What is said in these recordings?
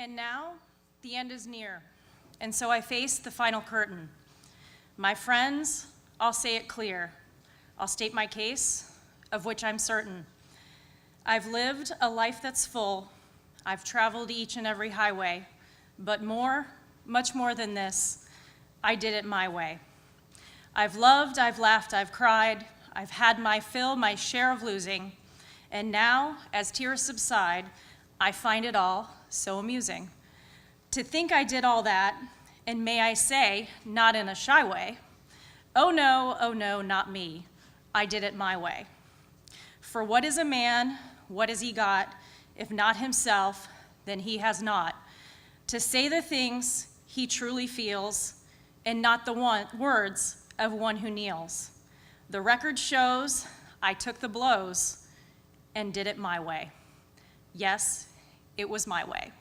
And now, the end is near, and so I face the final curtain. My friends, I'll say it clear. I'll state my case, of which I'm certain. I've lived a life that's full. I've traveled each and every highway, but more, much more than this, I did it my way. I've loved, I've laughed, I've cried. I've had my fill, my share of losing. And now, as tears subside, I find it all so amusing. To think I did all that, and may I say, not in a shy way, oh no, not me. I did it my way. For what is a man, what has he got? If not himself, then he has not. To say the things he truly feels, and not the words of one who kneels. The record shows I took the blows and did it my way. Yes, it was my way.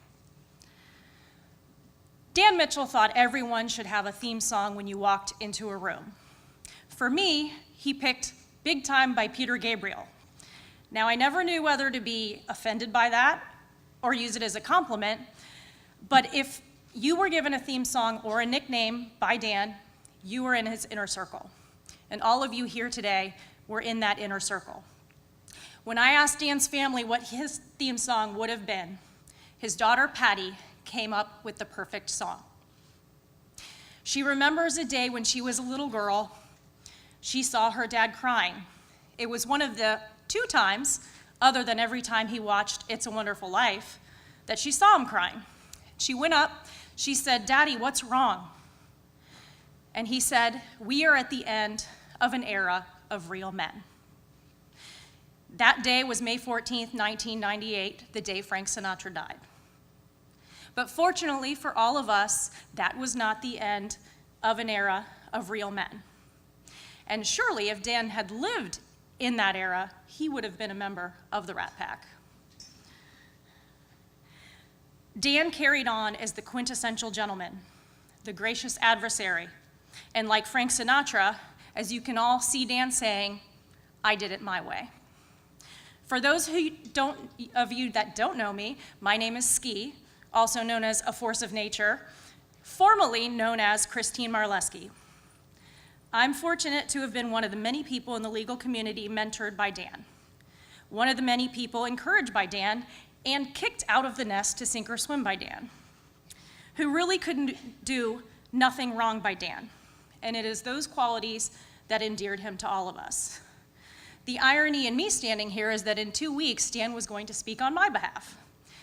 Dan Mitchell thought everyone should have a theme song when you walked into a room. For me, he picked Big Time by Peter Gabriel. Now, I never knew whether to be offended by that or use it as a compliment, but if you were given a theme song or a nickname by Dan, you were in his inner circle. And all of you here today were in that inner circle. When I asked Dan's family what his theme song would have been, his daughter Patty came up with the perfect song. She remembers a day when she was a little girl. She saw her dad crying. It was one of the 2 times, other than every time he watched It's a Wonderful Life, that she saw him crying. She went up, she said, "Daddy, what's wrong?" And he said, "We are at the end of an era of real men." That day was May 14th, 1998, the day Frank Sinatra died. But fortunately for all of us, that was not the end of an era of real men. And surely if Dan had lived in that era, he would have been a member of the Rat Pack. Dan carried on as the quintessential gentleman, the gracious adversary, and like Frank Sinatra, as you can all see Dan saying, "I did it my way." For those of you that don't know me, my name is Ski, also known as A Force of Nature, formerly known as Christine Marleski. I'm fortunate to have been one of the many people in the legal community mentored by Dan, one of the many people encouraged by Dan and kicked out of the nest to sink or swim by Dan, who really couldn't do nothing wrong by Dan. And it is those qualities that endeared him to all of us. The irony in me standing here is that in 2 weeks, Dan was going to speak on my behalf.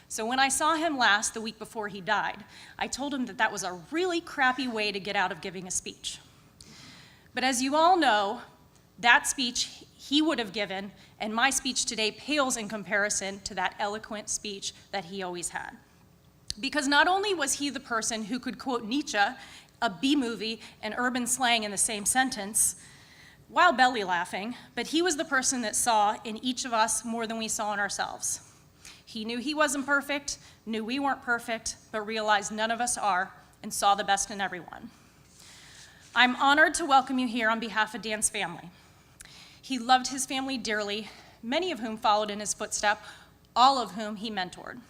So when I saw him last, the week before he died, I told him that that was a really crappy way to get out of giving a speech. But as you all know, that speech he would have given, and my speech today pales in comparison to that eloquent speech that he always had. Because not only was he the person who could quote Nietzsche, a B-movie, and urban slang in the same sentence, while belly laughing, but he was the person that saw in each of us more than we saw in ourselves. He knew he wasn't perfect, knew we weren't perfect, but realized none of us are, and saw the best in everyone. I'm honored to welcome you here on behalf of Dan's family. He loved his family dearly, many of whom followed in his footsteps, all of whom he mentored.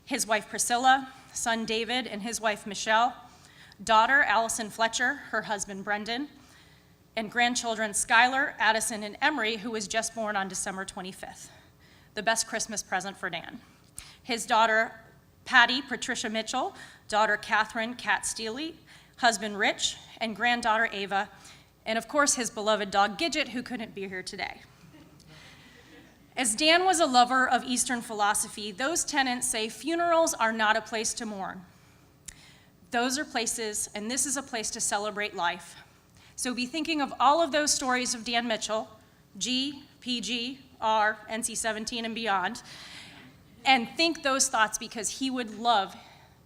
His wife Priscilla, son David and his wife Michelle, daughter Allison Fletcher, her husband Brendan, and grandchildren Skylar, Addison, and Emery, who was just born on December 25th. The best Christmas present for Dan. His daughter Patty Patricia Mitchell, daughter Catherine Kat Steely, husband Rich, and granddaughter Ava, and of course his beloved dog Gidget, who couldn't be here today. As Dan was a lover of Eastern philosophy, those tenets say funerals are not a place to mourn. Those are places, and this is a place to celebrate life. So be thinking of all of those stories of Dan Mitchell, G, PG, R, NC-17, and beyond, and think those thoughts because he would love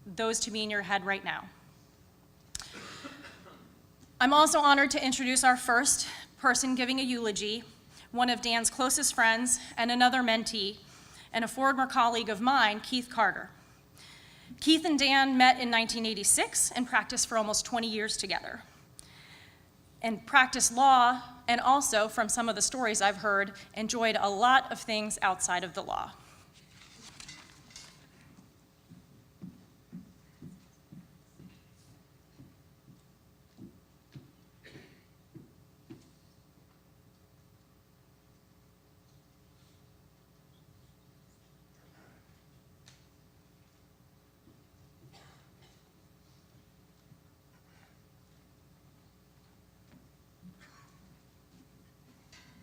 those to be in your head right now. I'm also honored to introduce our first person giving a eulogy, one of Dan's closest friends and another mentee, and a former colleague of mine, Keith Carter. Keith and Dan met in 1986 and practiced for almost 20 years together, and practiced law, and also, from some of the stories I've heard, enjoyed a lot of things outside of the law.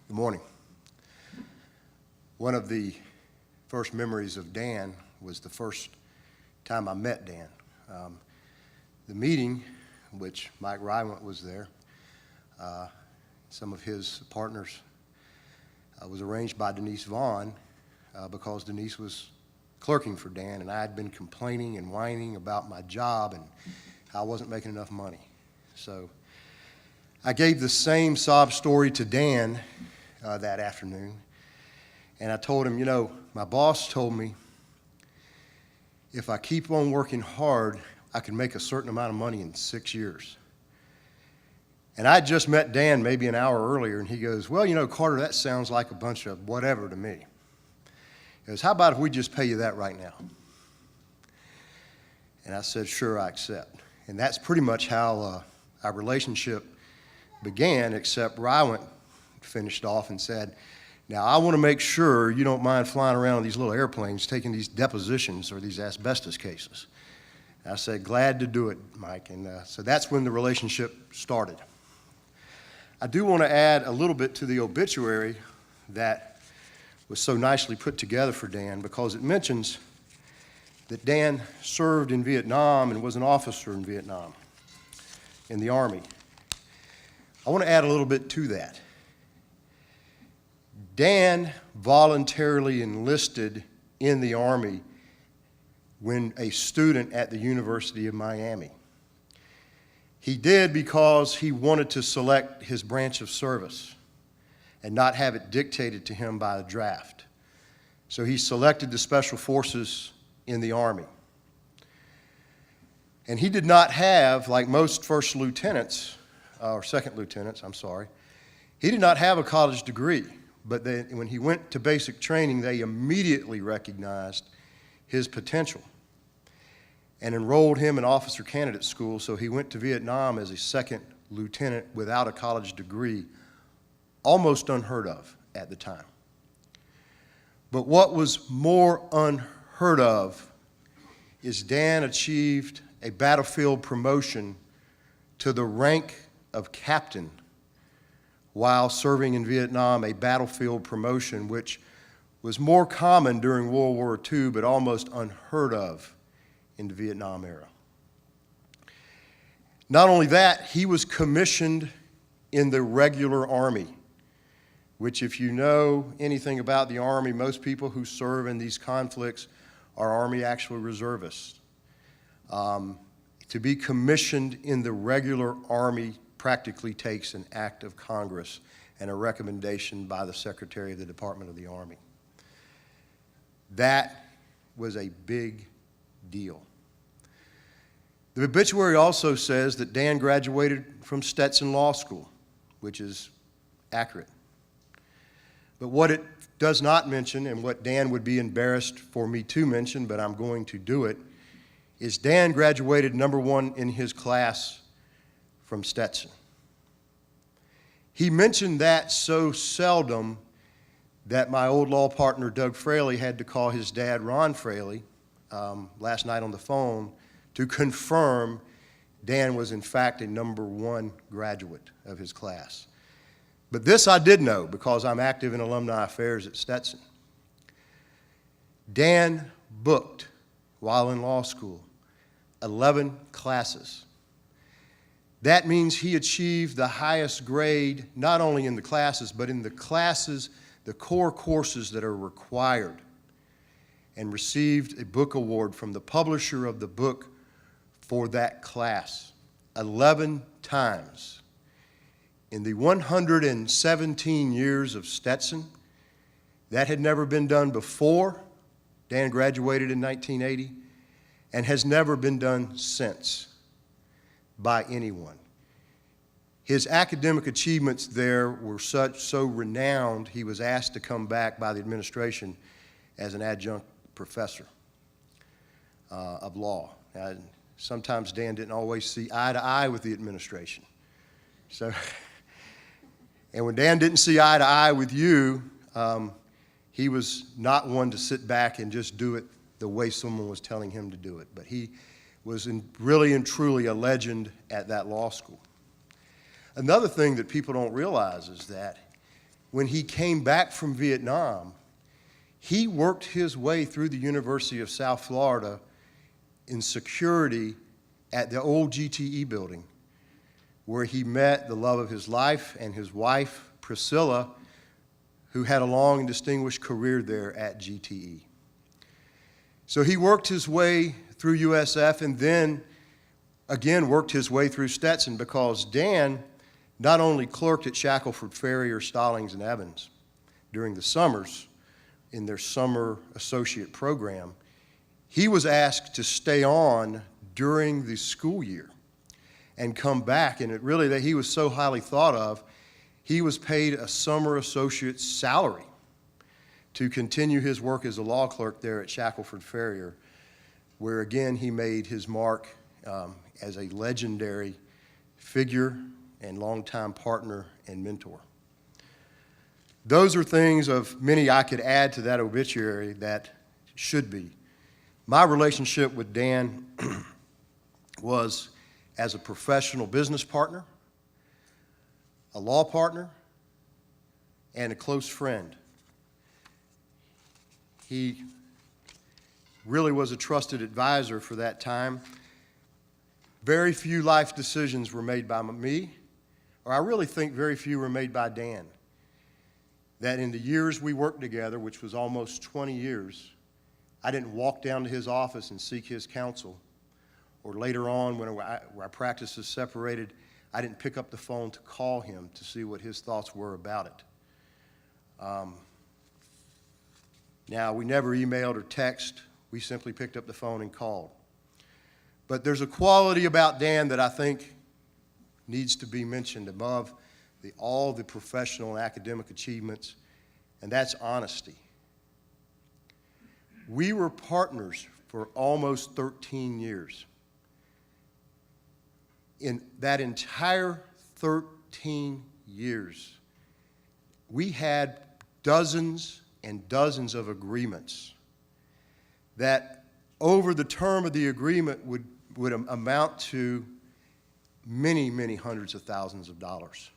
Good morning. One of the first memories of Dan was the first time I met Dan. The meeting, which Mike Rywant was there, some of his partners, was arranged by Denise Vaughn because Denise was clerking for Dan, and I had been complaining and whining about my job and how I wasn't making enough money. So I gave the same sob story to Dan that afternoon, and I told him, you know, my boss told me if I keep on working hard, I can make a certain amount of money in 6 years. And I just met Dan maybe an hour earlier, and he goes, well, you know, Carter, that sounds like a bunch of whatever to me. He goes, how about if we just pay you that right now? And I said, sure, I accept. And that's pretty much how our relationship began, except Rywant finished off and said, now I want to make sure you don't mind flying around in these little airplanes taking these depositions or these asbestos cases. And I said, glad to do it, Mike. And so that's when the relationship started. I do want to add a little bit to the obituary that was so nicely put together for Dan, because it mentions that Dan served in Vietnam and was an officer in Vietnam in the Army. I want to add a little bit to that. Dan voluntarily enlisted in the Army when a student at the University of Miami. He did because he wanted to select his branch of service and not have it dictated to him by a draft. So he selected the Special Forces in the Army. And he did not have, like most first lieutenants, or second lieutenants, I'm sorry, he did not have a college degree. But when he went to basic training, they immediately recognized his potential and enrolled him in officer candidate school, so he went to Vietnam as a second lieutenant without a college degree, almost unheard of at the time. But what was more unheard of is Dan achieved a battlefield promotion to the rank of captain while serving in Vietnam, a battlefield promotion which was more common during World War II, but almost unheard of in the Vietnam era. Not only that, he was commissioned in the regular Army, which, if you know anything about the Army, most people who serve in these conflicts are Army actual reservists. To be commissioned in the regular Army practically takes an act of Congress and a recommendation by the Secretary of the Department of the Army. That was a big deal. The obituary also says that Dan graduated from Stetson Law School, which is accurate. But what it does not mention, and what Dan would be embarrassed for me to mention, but I'm going to do it, is Dan graduated #1 in his class from Stetson. He mentioned that so seldom that my old law partner, Doug Fraley, had to call his dad, Ron Fraley, last night on the phone to confirm Dan was in fact a #1 graduate of his class. But this I did know because I'm active in alumni affairs at Stetson. Dan booked, while in law school, 11 classes. That means he achieved the highest grade, not only in the classes, but in the classes, the core courses that are required, and received a book award from the publisher of the book for that class 11 times. In the 117 years of Stetson, that had never been done before. Dan graduated in 1980, and has never been done since by anyone. His academic achievements there were so renowned, he was asked to come back by the administration as an adjunct professor of law. Sometimes Dan didn't always see eye to eye with the administration. And when Dan didn't see eye to eye with you, he was not one to sit back and just do it the way someone was telling him to do it. But he was really and truly a legend at that law school. Another thing that people don't realize is that when he came back from Vietnam, he worked his way through the University of South Florida in security at the old GTE building, where he met the love of his life and his wife, Priscilla, who had a long and distinguished career there at GTE. So he worked his way through USF and then again worked his way through Stetson, because Dan not only clerked at Shackelford Ferrier, Stallings, and Evans during the summers in their summer associate program, he was asked to stay on during the school year and come back. And it really, that he was so highly thought of, he was paid a summer associate's salary to continue his work as a law clerk there at Shackelford Ferrier, where again he made his mark as a legendary figure and longtime partner and mentor. Those are things of many I could add to that obituary that should be. My relationship with Dan was as a professional business partner, a law partner, and a close friend. He really was a trusted advisor for that time. Very few life decisions were made by me, or I really think very few were made by Dan. That in the years we worked together, which was almost 20 years, I didn't walk down to his office and seek his counsel. Or later on, when our practices separated, I didn't pick up the phone to call him to see what his thoughts were about it. Now, we never emailed or texted. We simply picked up the phone and called. But there's a quality about Dan that I think needs to be mentioned above all the professional and academic achievements, and that's honesty. We were partners for almost 13 years. In that entire 13 years, we had dozens and dozens of agreements that over the term of the agreement would amount to many, many hundreds of thousands of dollars.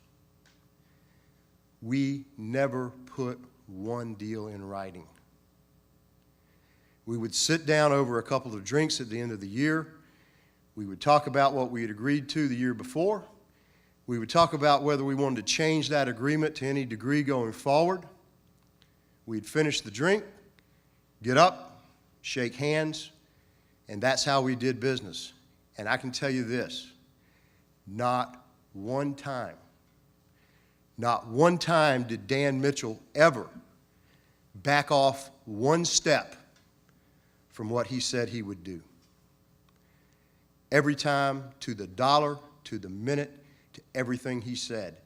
We never put one deal in writing. We would sit down over a couple of drinks at the end of the year. We would talk about what we had agreed to the year before. We would talk about whether we wanted to change that agreement to any degree going forward. We'd finish the drink, get up, shake hands, and that's how we did business. And I can tell you this, not one time did Dan Mitchell ever back off one step from what he said he would do. Every time, to the dollar, to the minute, to everything he said.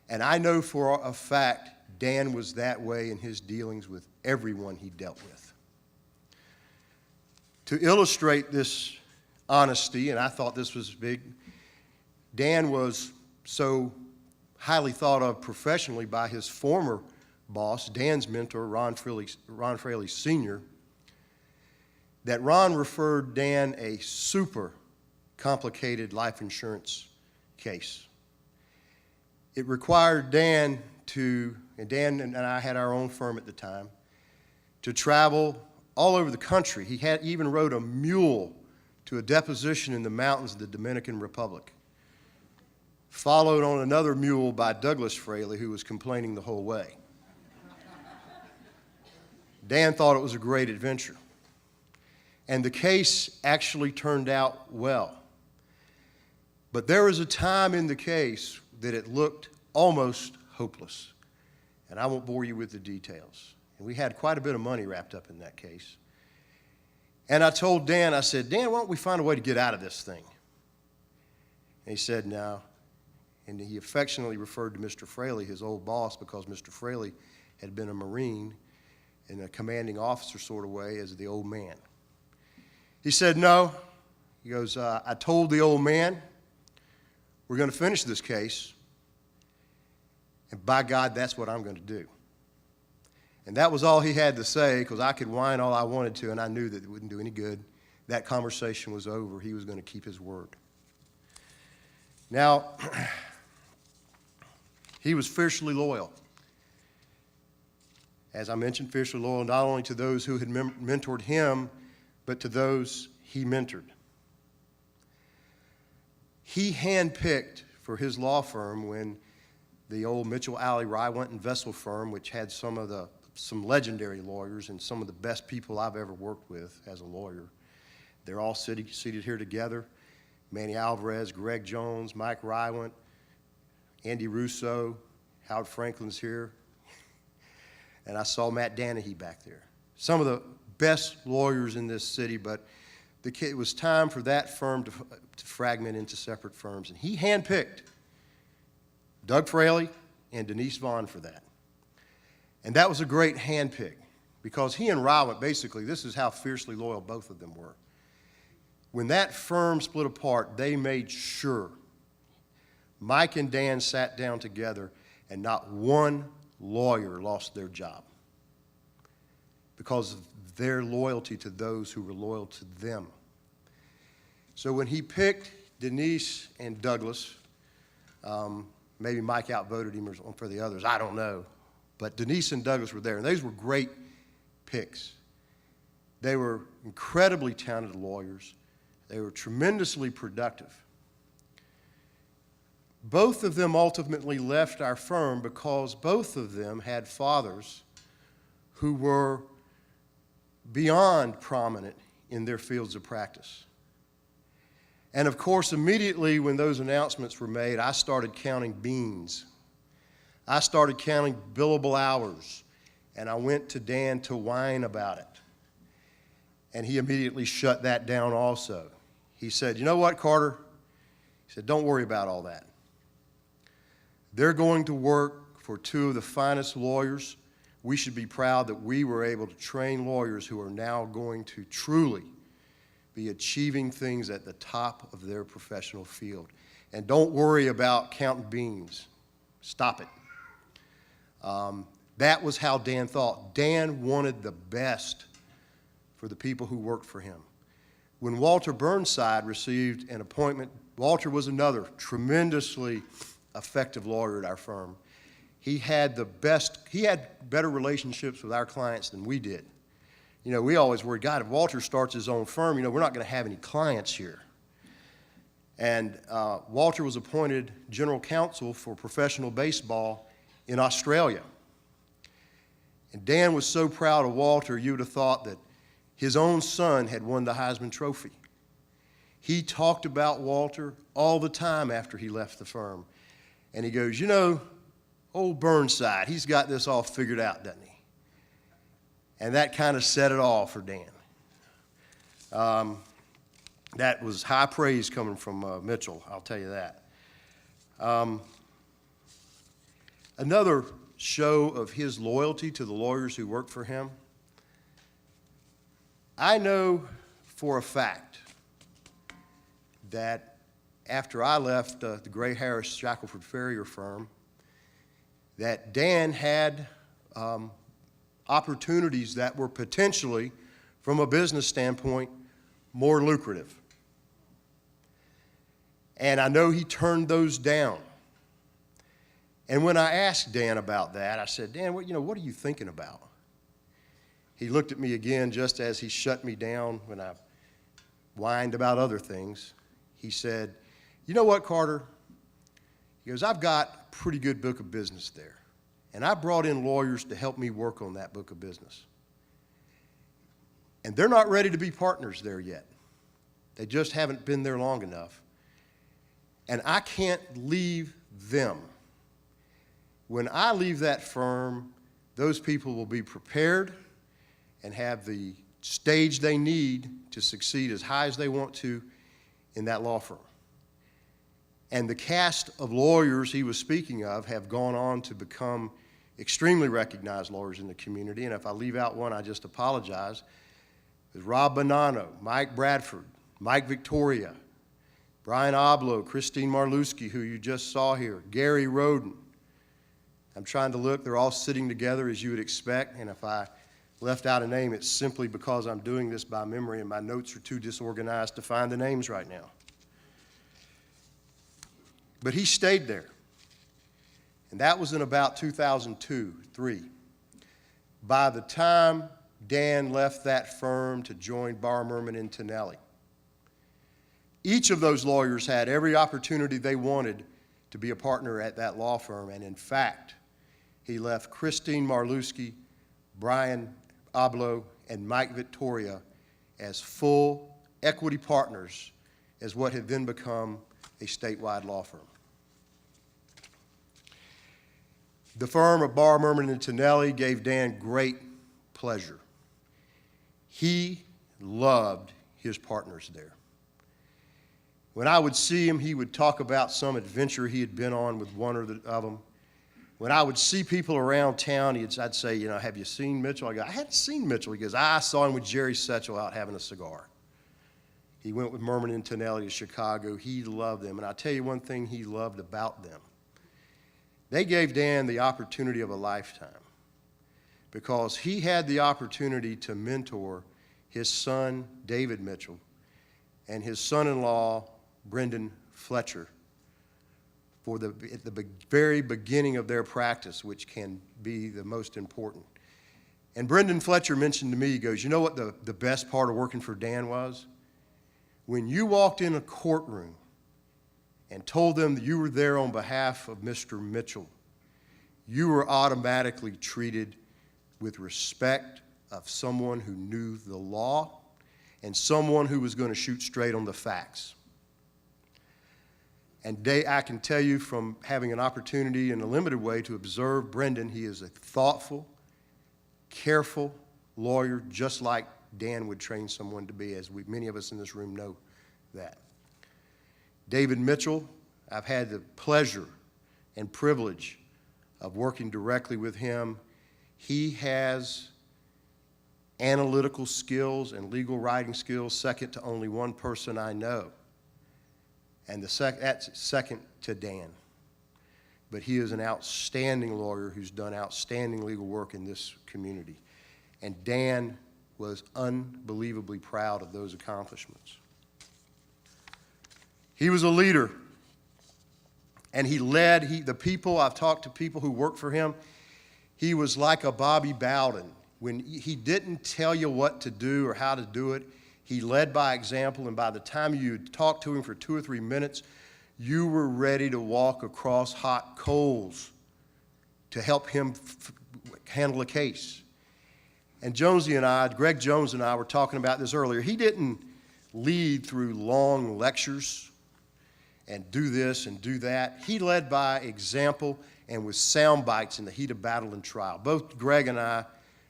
And I know for a fact Dan was that way in his dealings with everyone he dealt with. To illustrate this honesty, and I thought this was big, Dan was so highly thought of professionally by his former boss, Dan's mentor, Ron Fraley Sr., that Ron referred Dan a super complicated life insurance case. It required Dan and Dan and I had our own firm at the time, to travel all over the country. He even rode a mule to a deposition in the mountains of the Dominican Republic, followed on another mule by Douglas Fraley, who was complaining the whole way. Dan thought it was a great adventure. And the case actually turned out well. But there was a time in the case that it looked almost hopeless. And I won't bore you with the details. And we had quite a bit of money wrapped up in that case. And I told Dan, I said, Dan, why don't we find a way to get out of this thing? And he said, no. And he affectionately referred to Mr. Fraley, his old boss, because Mr. Fraley had been a Marine in a commanding officer sort of way as the old man. He said, no. He goes, I told the old man, we're going to finish this case, and by God, that's what I'm going to do. And that was all he had to say, because I could whine all I wanted to, and I knew that it wouldn't do any good. That conversation was over. He was going to keep his word. Now, he was fiercely loyal. as I mentioned, fiercely loyal not only to those who had mentored him, but to those he mentored. He handpicked for his law firm when the old Mitchell Alley Rywent and Vessel firm, which had some legendary lawyers and some of the best people I've ever worked with as a lawyer. They're all seated here together. Manny Alvarez, Greg Jones, Mike Rywent, Andy Russo, Howard Franklin's here. And I saw Matt Danahy back there. Some of the best lawyers in this city, but it was time for that firm to fragment into separate firms. And he handpicked Doug Fraley and Denise Vaughn for that. And that was a great handpick because he and Rywent, basically, this is how fiercely loyal both of them were. When that firm split apart, they made sure Mike and Dan sat down together and not one lawyer lost their job because of their loyalty to those who were loyal to them. So when he picked Denise and Douglas, maybe Mike outvoted him for the others, I don't know. But Denise and Douglas were there, and those were great picks. They were incredibly talented lawyers. They were tremendously productive. Both of them ultimately left our firm because both of them had fathers who were beyond prominent in their fields of practice. And of course, immediately when those announcements were made, I started counting beans. I started counting billable hours, and I went to Dan to whine about it. And he immediately shut that down also. He said, "You know what, Carter?" He said, "Don't worry about all that. They're going to work for two of the finest lawyers. We should be proud that we were able to train lawyers who are now going to truly be achieving things at the top of their professional field. And don't worry about counting beans. Stop it." That was how Dan thought. Dan wanted the best for the people who worked for him. When Walter Burnside received an appointment, Walter was another tremendously effective lawyer at our firm. He had better relationships with our clients than we did. You know, we always worried, God, if Walter starts his own firm, we're not going to have any clients here. And Walter was appointed general counsel for professional baseball in Australia. And Dan was so proud of Walter, you would have thought that his own son had won the Heisman Trophy. He talked about Walter all the time after he left the firm. And he goes, old Burnside, he's got this all figured out, doesn't he? And that kind of set it all for Dan. That was high praise coming from Mitchell, I'll tell you that. Another show of his loyalty to the lawyers who worked for him, I know for a fact that after I left the Gray Harris Shackelford Farrier firm, that Dan had opportunities that were potentially, from a business standpoint, more lucrative. And I know he turned those down. And when I asked Dan about that, I said, Dan, what are you thinking about? He looked at me again just as he shut me down when I whined about other things. He said, "You know what, Carter?" He goes, "I've got a pretty good book of business there. And I brought in lawyers to help me work on that book of business. And they're not ready to be partners there yet. They just haven't been there long enough. And I can't leave them. When I leave that firm, those people will be prepared and have the stage they need to succeed as high as they want to in that law firm." And the cast of lawyers he was speaking of have gone on to become extremely recognized lawyers in the community. And if I leave out one, I just apologize. There's Rob Bonanno, Mike Bradford, Mike Victoria, Brian Oblo, Christine Marluski, who you just saw here, Gary Roden. I'm trying to look. They're all sitting together as you would expect. And if I left out a name, it's simply because I'm doing this by memory and my notes are too disorganized to find the names right now. But he stayed there. And that was in about 2002, 2003. By the time Dan left that firm to join Barr, Merman, and Tonelli, each of those lawyers had every opportunity they wanted to be a partner at that law firm, and in fact, he left Christine Marluski, Brian Oblo, and Mike Victoria as full equity partners as what had then become a statewide law firm. The firm of Barr, Merman, and Tonelli gave Dan great pleasure. He loved his partners there. When I would see him, he would talk about some adventure he had been on with one of them. When I would see people around town, I'd say, you know, have you seen Mitchell? I go, I hadn't seen Mitchell. He goes, I saw him with Jerry Setchell out having a cigar. He went with Merman and Tonelli to Chicago. He loved them. And I'll tell you one thing he loved about them. They gave Dan the opportunity of a lifetime because he had the opportunity to mentor his son, David Mitchell, and his son-in-law, Brendan Fletcher, at the very beginning of their practice, which can be the most important. And Brendan Fletcher mentioned to me, he goes, you know what the best part of working for Dan was? When you walked in a courtroom and told them that you were there on behalf of Mr. Mitchell, you were automatically treated with respect of someone who knew the law and someone who was going to shoot straight on the facts. And I can tell you from having an opportunity in a limited way to observe Brendan, he is a thoughtful, careful lawyer, just like Dan would train someone to be, as many of us in this room know that. David Mitchell, I've had the pleasure and privilege of working directly with him. He has analytical skills and legal writing skills second to only one person I know. And that's second to Dan. But he is an outstanding lawyer who's done outstanding legal work in this community. And Dan was unbelievably proud of those accomplishments. He was a leader. And he led the people. I've talked to people who worked for him. He was like a Bobby Bowden. When he didn't tell you what to do or how to do it, he led by example, and by the time you talked to him for 2 or 3 minutes, you were ready to walk across hot coals to help him handle a case. And Greg Jones and I were talking about this earlier. He didn't lead through long lectures and do this and do that. He led by example and with sound bites in the heat of battle and trial. Both Greg and I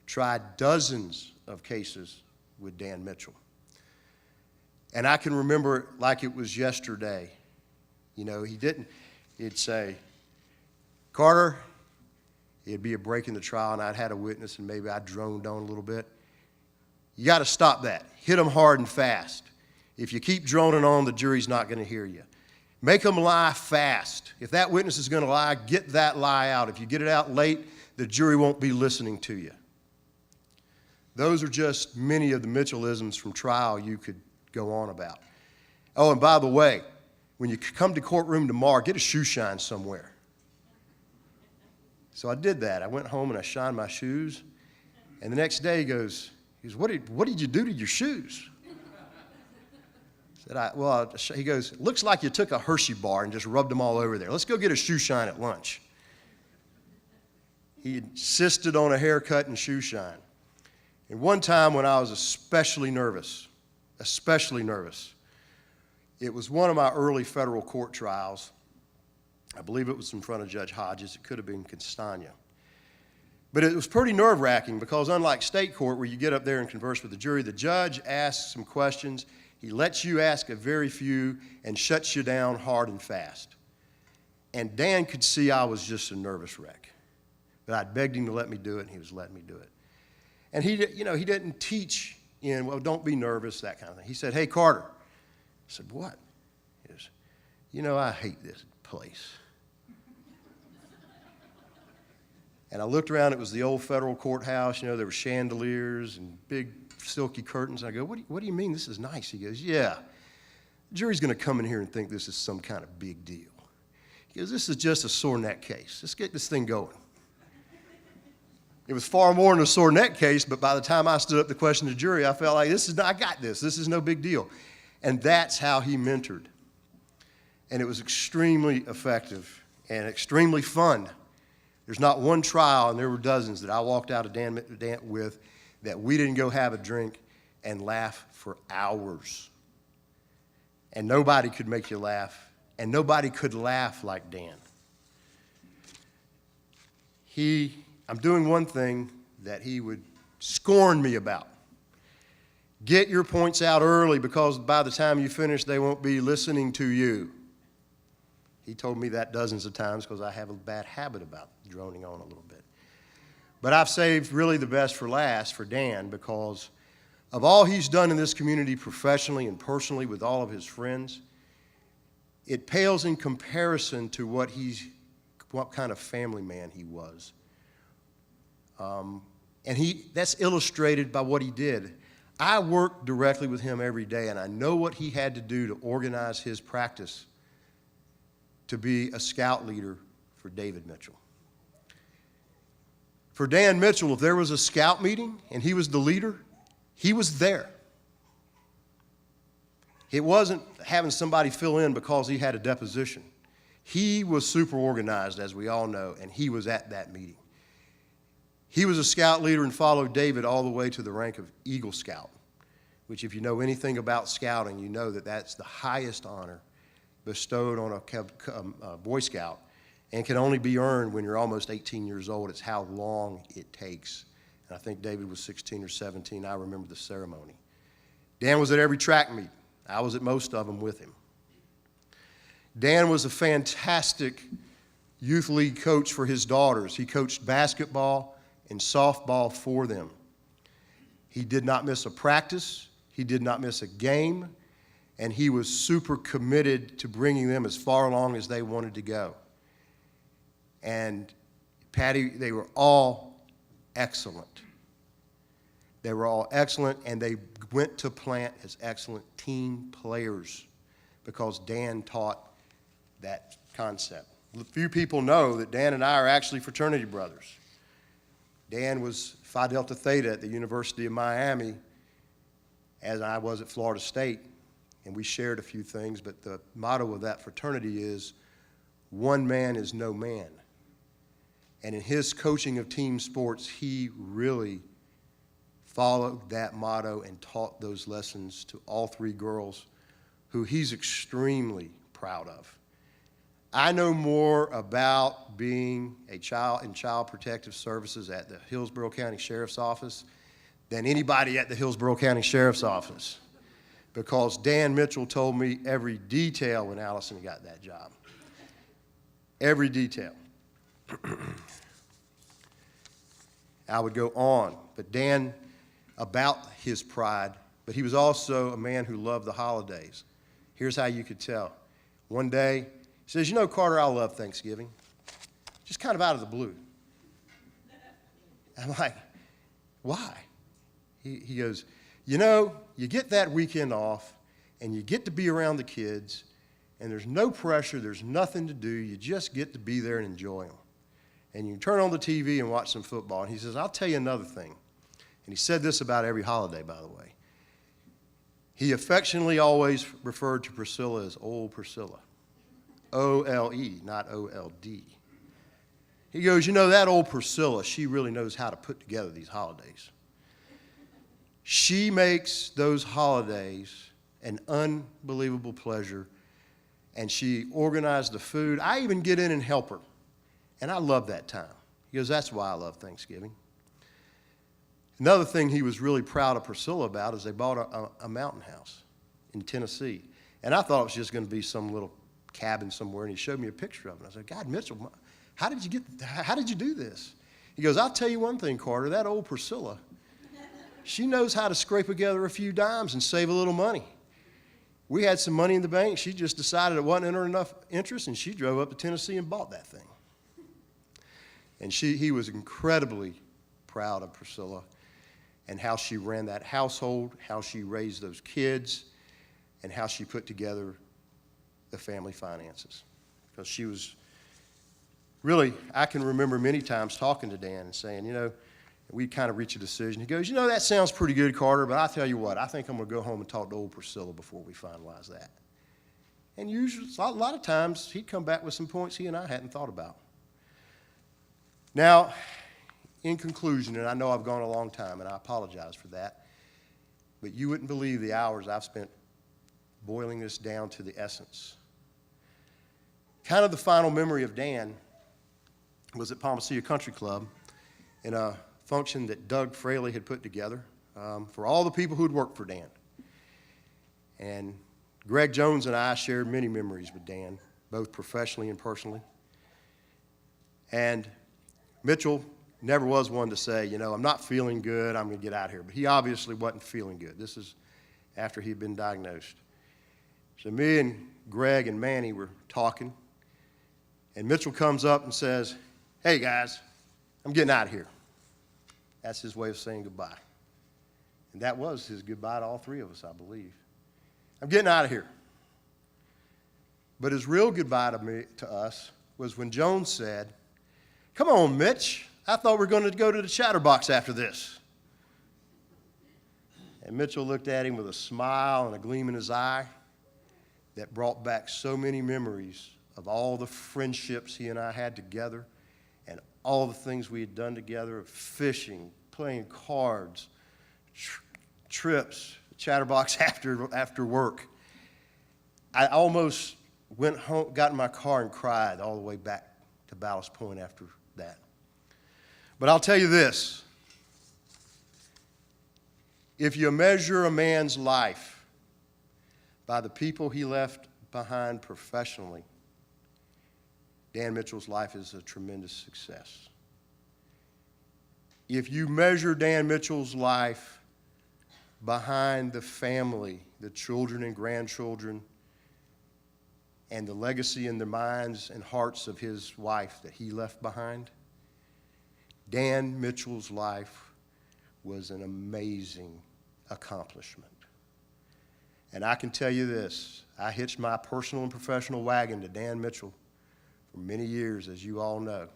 tried dozens of cases with Dan Mitchell. And I can remember it like it was yesterday. You know, he'd say, Carter, it'd be a break in the trial, and I'd had a witness, and maybe I droned on a little bit. You got to stop that. Hit them hard and fast. If you keep droning on, the jury's not going to hear you. Make them lie fast. If that witness is going to lie, get that lie out. If you get it out late, the jury won't be listening to you. Those are just many of the Mitchellisms from trial you could go on about. Oh, and by the way, when you come to courtroom tomorrow, get a shoe shine somewhere. So I did that. I went home and I shined my shoes. And the next day he goes, what did you do to your shoes? He goes, looks like you took a Hershey bar and just rubbed them all over there. Let's go get a shoe shine at lunch. He insisted on a haircut and shoe shine. And one time when I was especially nervous, it was one of my early federal court trials. I believe it was in front of Judge Hodges. It could have been Castagna. But it was pretty nerve-wracking because unlike state court where you get up there and converse with the jury, the judge asks some questions. He lets you ask a very few and shuts you down hard and fast. And Dan could see I was just a nervous wreck. But I'd begged him to let me do it, and he was letting me do it. And he didn't teach in, well, don't be nervous, that kind of thing. He said, hey, Carter. I said, what? He goes, I hate this place. And I looked around, it was the old federal courthouse, there were chandeliers and big silky curtains. I go, what do you mean this is nice? He goes, yeah, the jury's going to come in here and think this is some kind of big deal. He goes, this is just a sore neck case. Let's get this thing going. It was far more than a sore neck case, but by the time I stood up to question the jury, I felt like I got this. This is no big deal. And that's how he mentored. And it was extremely effective and extremely fun. There's not one trial, and there were dozens, that I walked out of Dan with that we didn't go have a drink and laugh for hours. And nobody could make you laugh, and nobody could laugh like Dan. I'm doing one thing that he would scorn me about. Get your points out early, because by the time you finish, they won't be listening to you. He told me that dozens of times because I have a bad habit about droning on a little bit. But I've saved really the best for last for Dan, because of all he's done in this community professionally and personally with all of his friends. It pales in comparison to what kind of family man he was. And that's illustrated by what he did. I worked directly with him every day, and I know what he had to do to organize his practice to be a scout leader for David Mitchell. For Dan Mitchell, if there was a scout meeting and he was the leader, he was there. It wasn't having somebody fill in because he had a deposition. He was super organized, as we all know, and he was at that meeting. He was a scout leader and followed David all the way to the rank of Eagle Scout, which, if you know anything about scouting, you know that that's the highest honor bestowed on a Boy Scout, and can only be earned when you're almost 18 years old. It's how long it takes. And I think David was 16 or 17. I remember the ceremony. Dan was at every track meet. I was at most of them with him. Dan was a fantastic youth league coach for his daughters. He coached basketball and softball for them. He did not miss a practice. He did not miss a game. And he was super committed to bringing them as far along as they wanted to go. And Patty, they were all excellent. They were all excellent, and they went to Plant as excellent team players because Dan taught that concept. Few people know that Dan and I are actually fraternity brothers. Dan was Phi Delta Theta at the University of Miami, as I was at Florida State. And we shared a few things, but the motto of that fraternity is, one man is no man. And in his coaching of team sports, he really followed that motto and taught those lessons to all three girls, who he's extremely proud of. I know more about being a child in Child Protective Services at the Hillsborough County Sheriff's Office than anybody at the Hillsborough County Sheriff's Office, because Dan Mitchell told me every detail when Allison got that job. Every detail. I would go on, but Dan, about his pride, but he was also a man who loved the holidays. Here's how you could tell. One day, he says, "You know, Carter, I love Thanksgiving." Just kind of out of the blue. I'm like, "Why?" He goes, "You know, you get that weekend off, and you get to be around the kids, and there's no pressure, there's nothing to do, you just get to be there and enjoy them. And you can turn on the TV and watch some football." And he says, "I'll tell you another thing." And he said this about every holiday, by the way. He affectionately always referred to Priscilla as Old Priscilla. O-L-E, not O-L-D. He goes, "You know, that old Priscilla, she really knows how to put together these holidays. She makes those holidays an unbelievable pleasure, and she organized the food. I even get in and help her, and I love that time." He goes, "That's why I love Thanksgiving." Another thing he was really proud of Priscilla about is they bought a mountain house in Tennessee. And I thought it was just going to be some little cabin somewhere, and he showed me a picture of it. I said, "God, Mitchell, how did you do this?" He goes, "I'll tell you one thing, Carter, that old Priscilla, she knows how to scrape together a few dimes and save a little money. We had some money in the bank. She just decided it wasn't in her enough interest, and she drove up to Tennessee and bought that thing." And he was incredibly proud of Priscilla and how she ran that household, how she raised those kids, and how she put together the family finances. Because she was really, I can remember many times talking to Dan and saying, "You know, We kind of reach a decision. He goes, you know, that sounds pretty good, Carter, but I'll tell you what, I think I'm going to go home and talk to old Priscilla before we finalize that. And usually, a lot of times, he'd come back with some points he and I hadn't thought about. Now, in conclusion, and I know I've gone a long time, and I apologize for that, but you wouldn't believe the hours I've spent boiling this down to the essence. Kind of the final memory of Dan was at Palmacia Country Club in a function that Doug Fraley had put together for all the people who'd worked for Dan. And Greg Jones and I shared many memories with Dan, both professionally and personally. And Mitchell never was one to say, you know, I'm not feeling good, I'm going to get out of here. But he obviously wasn't feeling good. This is after he'd been diagnosed. So me and Greg and Manny were talking, and Mitchell comes up and says, hey guys, I'm getting out of here. That's his way of saying goodbye. And that was his goodbye to all three of us, I believe. I'm getting out of here. But his real goodbye to us was when Jones said, come on, Mitch, I thought we were going to go to the Chatterbox after this. And Mitchell looked at him with a smile and a gleam in his eye that brought back so many memories of all the friendships he and I had together and all the things we had done together, of fishing, playing cards, trips, Chatterbox after work. I almost went home, got in my car and cried all the way back to Ballast Point after that. But I'll tell you this, if you measure a man's life by the people he left behind professionally, Dan Mitchell's life is a tremendous success. If you measure Dan Mitchell's life behind the family, the children and grandchildren, and the legacy in the minds and hearts of his wife that he left behind, Dan Mitchell's life was an amazing accomplishment. And I can tell you this, I hitched my personal and professional wagon to Dan Mitchell for many years, as you all know.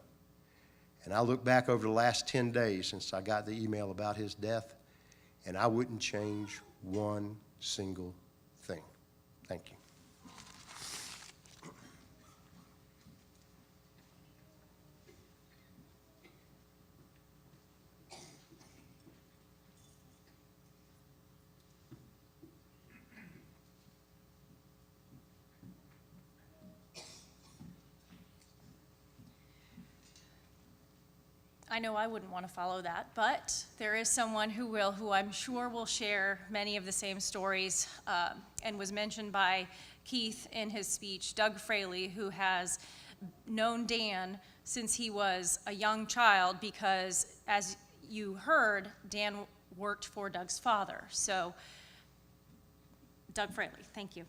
And I look back over the last 10 days since I got the email about his death, and I wouldn't change one single thing. Thank you. I know I wouldn't want to follow that, but there is someone who will, who I'm sure will share many of the same stories, and was mentioned by Keith in his speech, Doug Fraley, who has known Dan since he was a young child because, as you heard, Dan worked for Doug's father. So, Doug Fraley, thank you.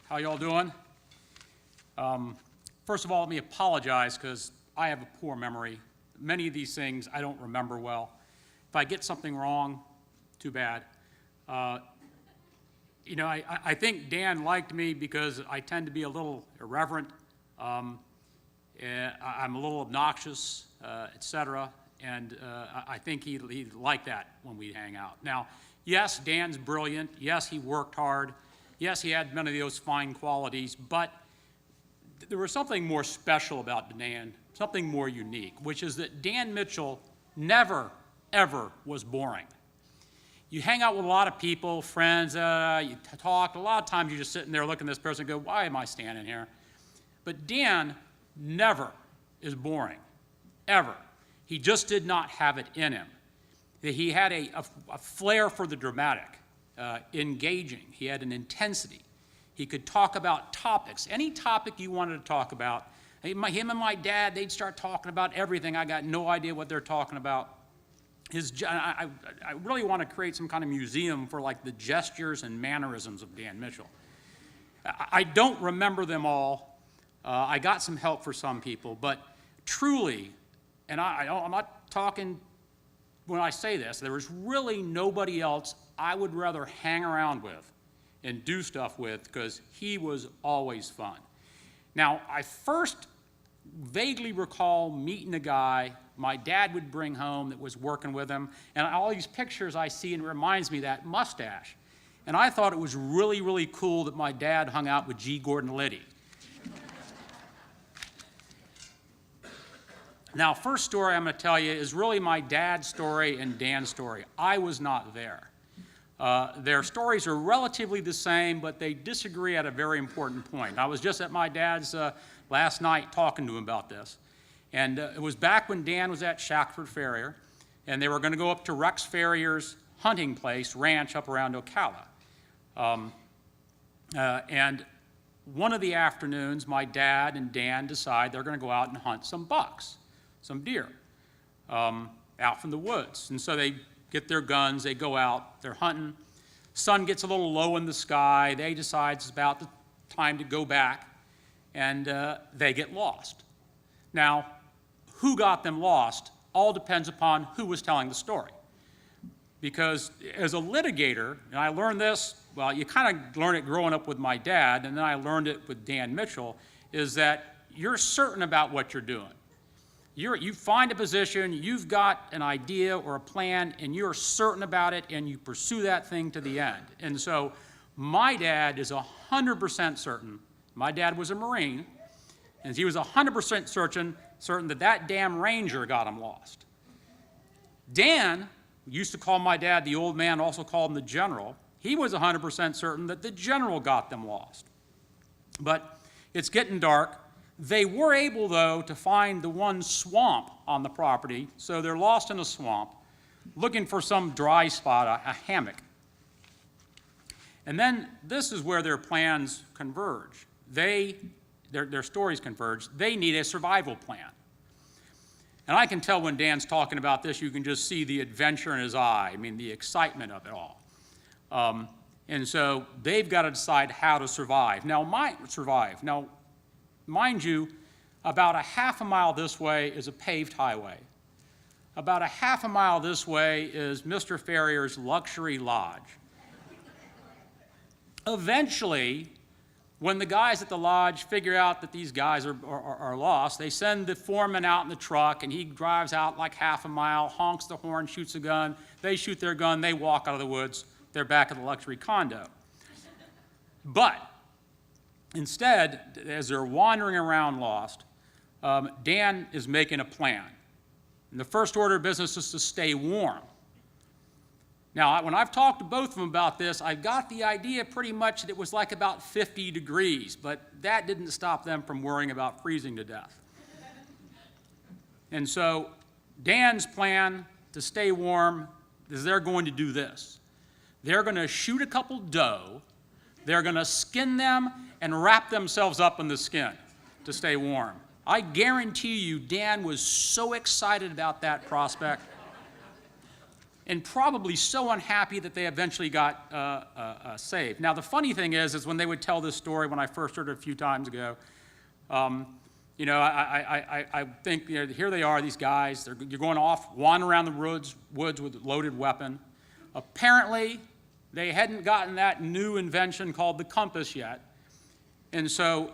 How y'all doing? First of all, let me apologize because I have a poor memory. Many of these things I don't remember well. If I get something wrong, too bad. You know, I think Dan liked me because I tend to be a little irreverent. I'm a little obnoxious, et cetera, and I think he liked that when we hang out. Now, yes, Dan's brilliant. Yes, he worked hard. Yes, he had many of those fine qualities, but there was something more special about Dan, something more unique, which is that Dan Mitchell never, ever was boring. You hang out with a lot of people, friends, you talk, a lot of times you're just sitting there looking at this person and go, why am I standing here? But Dan never is boring, ever. He just did not have it in him. He had a flair for the dramatic. Engaging. He had an intensity. He could talk about topics, any topic you wanted to talk about. Him and my dad, they'd start talking about everything. I got no idea what they're talking about. I really want to create some kind of museum for like the gestures and mannerisms of Dan Mitchell. I don't remember them all. I got some help for some people, but truly, and I'm not talking when I say this, there was really nobody else I would rather hang around with and do stuff with, because he was always fun. Now, I first vaguely recall meeting a guy my dad would bring home that was working with him, and all these pictures I see, and it reminds me of that mustache. And I thought it was really, really cool that my dad hung out with G. Gordon Liddy. Now, first story I'm going to tell you is really my dad's story and Dan's story. I was not there. Their stories are relatively the same, but they disagree at a very important point. I was just at my dad's last night talking to him about this. And it was back when Dan was at Shackford Farrier, and they were going to go up to Rex Farrier's hunting place, ranch up around Ocala. And one of the afternoons, my dad and Dan decide they're going to go out and hunt some bucks, some deer, out from the woods. And so they get their guns, they go out, they're hunting. Sun gets a little low in the sky. They decide it's about the time to go back, and they get lost. Now, who got them lost all depends upon who was telling the story. Because as a litigator, and I learned this, well, you kind of learn it growing up with my dad, and then I learned it with Dan Mitchell, is that you're certain about what you're doing. You find a position, you've got an idea or a plan, and you're certain about it, and you pursue that thing to the end. And so my dad is 100% certain. My dad was a Marine, and he was 100% certain that that damn ranger got him lost. Dan used to call my dad the old man, also called him the general. He was 100% certain that the general got them lost. But it's getting dark. They were able, though, to find the one swamp on the property, so they're lost in a swamp, looking for some dry spot, a hammock. And then this is where their plans converge. Their stories converge. They need a survival plan. And I can tell when Dan's talking about this, you can just see the adventure in his eye, I mean, the excitement of it all. And so they've got to decide how to survive. Now, mind you, about a half a mile this way is a paved highway. About a half a mile this way is Mr. Farrier's luxury lodge. Eventually, when the guys at the lodge figure out that these guys are lost, they send the foreman out in the truck, and he drives out like half a mile, honks the horn, shoots a gun. They shoot their gun, they walk out of the woods. They're back at the luxury condo. But instead, as they're wandering around lost, Dan is making a plan. And the first order of business is to stay warm. Now, when I've talked to both of them about this, I got the idea pretty much that it was like about 50 degrees, but that didn't stop them from worrying about freezing to death. And so Dan's plan to stay warm is they're going to do this. They're going to shoot a couple doe, they're going to skin them and wrap themselves up in the skin to stay warm. I guarantee you Dan was so excited about that prospect, and probably so unhappy that they eventually got saved. Now, the funny thing is when they would tell this story, when I first heard it a few times ago, you know, I think, you know, here they are, these guys, you're going off, wandering around the woods with a loaded weapon. Apparently, they hadn't gotten that new invention called the compass yet. And so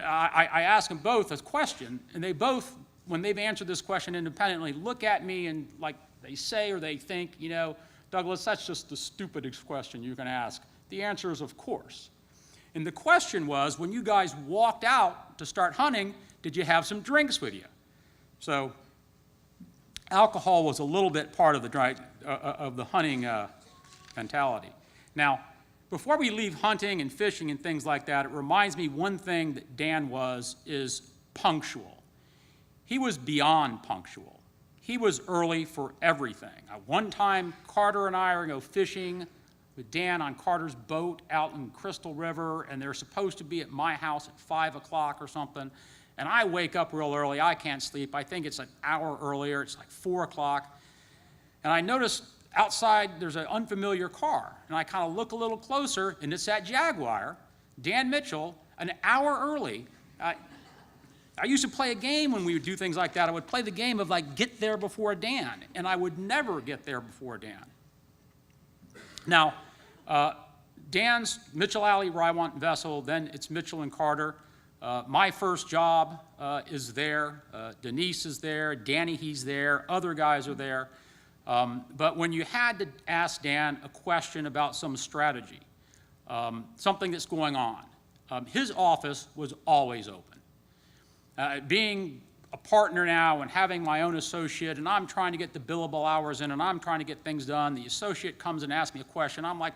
I asked them both a question, and they both, when they've answered this question independently, look at me and like, they say or they think, you know, Douglas, that's just the stupidest question you can ask. The answer is, of course. And the question was, when you guys walked out to start hunting, did you have some drinks with you? So alcohol was a little bit part of the hunting mentality. Now, before we leave hunting and fishing and things like that, it reminds me one thing that Dan is punctual. He was beyond punctual. He was early for everything. One time, Carter and I are going to go fishing with Dan on Carter's boat out in Crystal River, and they're supposed to be at my house at 5 o'clock or something. And I wake up real early. I can't sleep. I think it's an hour earlier. It's like 4 o'clock. And I notice outside there's an unfamiliar car. And I kind of look a little closer, and it's that Jaguar, Dan Mitchell, an hour early. I used to play a game when we would do things like that. I would play the game of like, get there before Dan, and I would never get there before Dan. Now, Dan's Mitchell Alley, Rywant, and Vessel, then it's Mitchell and Carter. My first job is there. Denise is there. Danny, he's there. Other guys are there. But when you had to ask Dan a question about some strategy, something that's going on, his office was always open. Being a partner now and having my own associate, and I'm trying to get the billable hours in, and I'm trying to get things done, the associate comes and asks me a question. I'm like,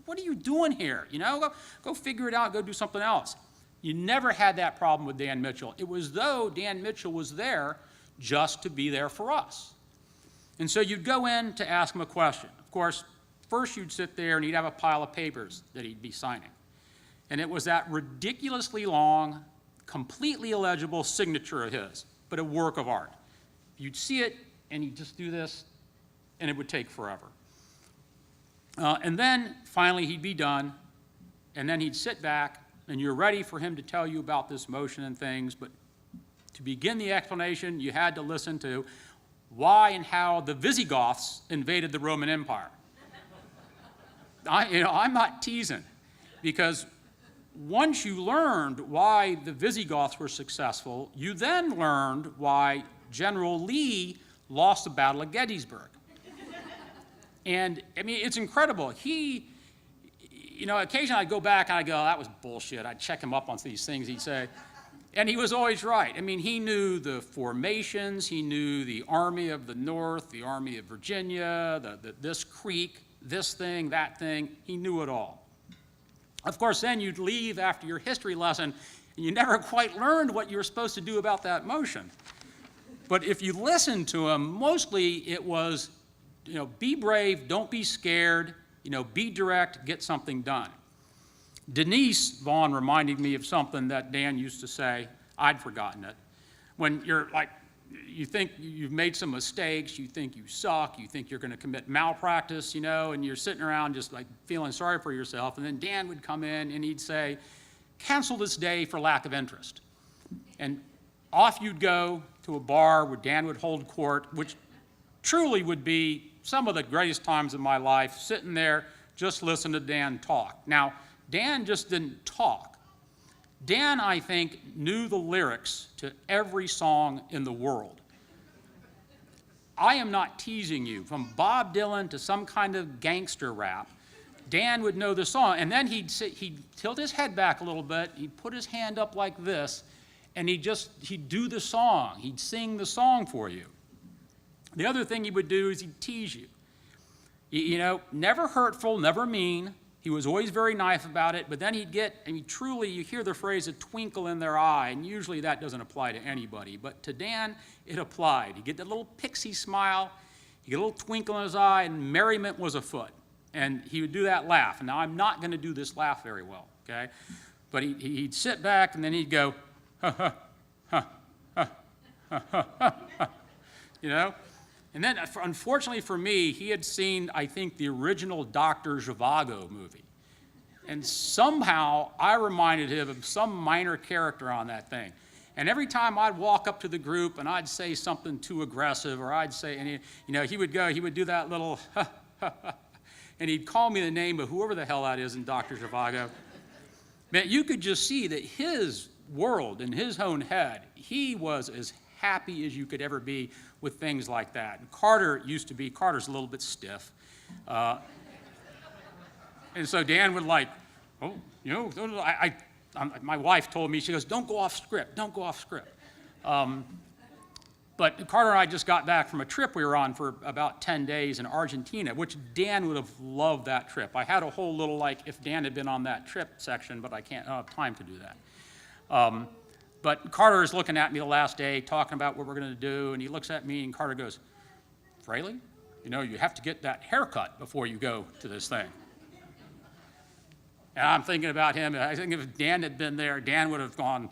what are you doing here? You know, go figure it out, go do something else. You never had that problem with Dan Mitchell. It was though Dan Mitchell was there just to be there for us. And so you'd go in to ask him a question. Of course, first you'd sit there and he'd have a pile of papers that he'd be signing. And it was that ridiculously long, completely illegible signature of his, but a work of art. You'd see it and he'd just do this and it would take forever. And then finally he'd be done and then he'd sit back and you're ready for him to tell you about this motion and things, but to begin the explanation, you had to listen to why and how the Visigoths invaded the Roman Empire. I'm not teasing, because once you learned why the Visigoths were successful, you then learned why General Lee lost the Battle of Gettysburg. And, I mean, it's incredible. Occasionally I'd go back and I'd go, oh, that was bullshit. I'd check him up on these things he'd say. And he was always right. I mean, he knew the formations. He knew the Army of the North, the Army of Virginia, this creek, this thing, that thing. He knew it all. Of course, then you'd leave after your history lesson, and you never quite learned what you were supposed to do about that motion. But if you listened to him, mostly it was, be brave, don't be scared, be direct, get something done. Denise Vaughn reminded me of something that Dan used to say. I'd forgotten it. When you're like, you think you've made some mistakes, you think you suck, you think you're going to commit malpractice, and you're sitting around just like feeling sorry for yourself, and then Dan would come in and he'd say, cancel this day for lack of interest. And off you'd go to a bar where Dan would hold court, which truly would be some of the greatest times of my life, sitting there, just listening to Dan talk. Now, Dan just didn't talk. Dan, I think, knew the lyrics to every song in the world. I am not teasing you. From Bob Dylan to some kind of gangster rap, Dan would know the song. And then he'd tilt his head back a little bit, he'd put his hand up like this, and he'd do the song. He'd sing the song for you. The other thing he would do is he'd tease you. Never hurtful, never mean. He was always very nice about it, but then you hear the phrase, a twinkle in their eye, and usually that doesn't apply to anybody. But to Dan, it applied. You get that little pixie smile, you get a little twinkle in his eye, and merriment was afoot. And he would do that laugh. And now I'm not going to do this laugh very well, okay? But he'd sit back, and then he'd go, ha, ha, ha, ha, ha, ha, ha, And then, unfortunately for me, he had seen, I think, the original Dr. Zhivago movie. And somehow, I reminded him of some minor character on that thing. And every time I'd walk up to the group and I'd say something too aggressive, or I'd say, and he would do that little, ha, ha, ha, and he'd call me the name of whoever the hell that is in Dr. Zhivago. Man, you could just see that his world, in his own head, he was as happy as you could ever be with things like that. And Carter's a little bit stiff. And so Dan would my wife told me, she goes, don't go off script, don't go off script. But Carter and I just got back from a trip we were on for about 10 days in Argentina, which Dan would have loved that trip. I had a whole little, if Dan had been on that trip section, but I don't have time to do that. But Carter is looking at me the last day, talking about what we're going to do, and he looks at me, and Carter goes, Fraley, you have to get that haircut before you go to this thing. And I'm thinking about him, and I think if Dan had been there, Dan would have gone,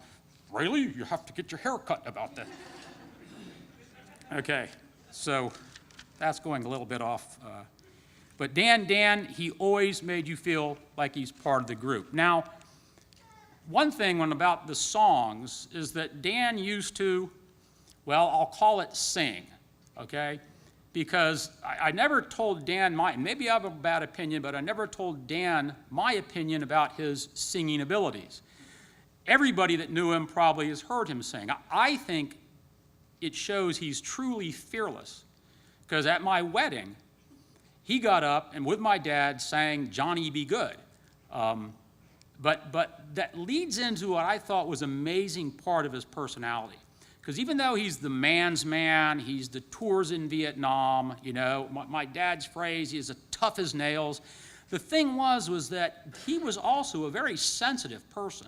Fraley, you have to get your haircut about that. Okay, so that's going a little bit off. But Dan, he always made you feel like he's part of the group. Now, one thing about the songs is that Dan used to, well, I'll call it sing, okay? Because I never told Dan maybe I have a bad opinion, but I never told Dan my opinion about his singing abilities. Everybody that knew him probably has heard him sing. I think it shows he's truly fearless, because at my wedding, he got up and with my dad sang Johnny Be Good. But that leads into what I thought was an amazing part of his personality. Because even though he's the man's man, he's the tours in Vietnam, you know, my dad's phrase, he's as tough as nails. The thing was that he was also a very sensitive person.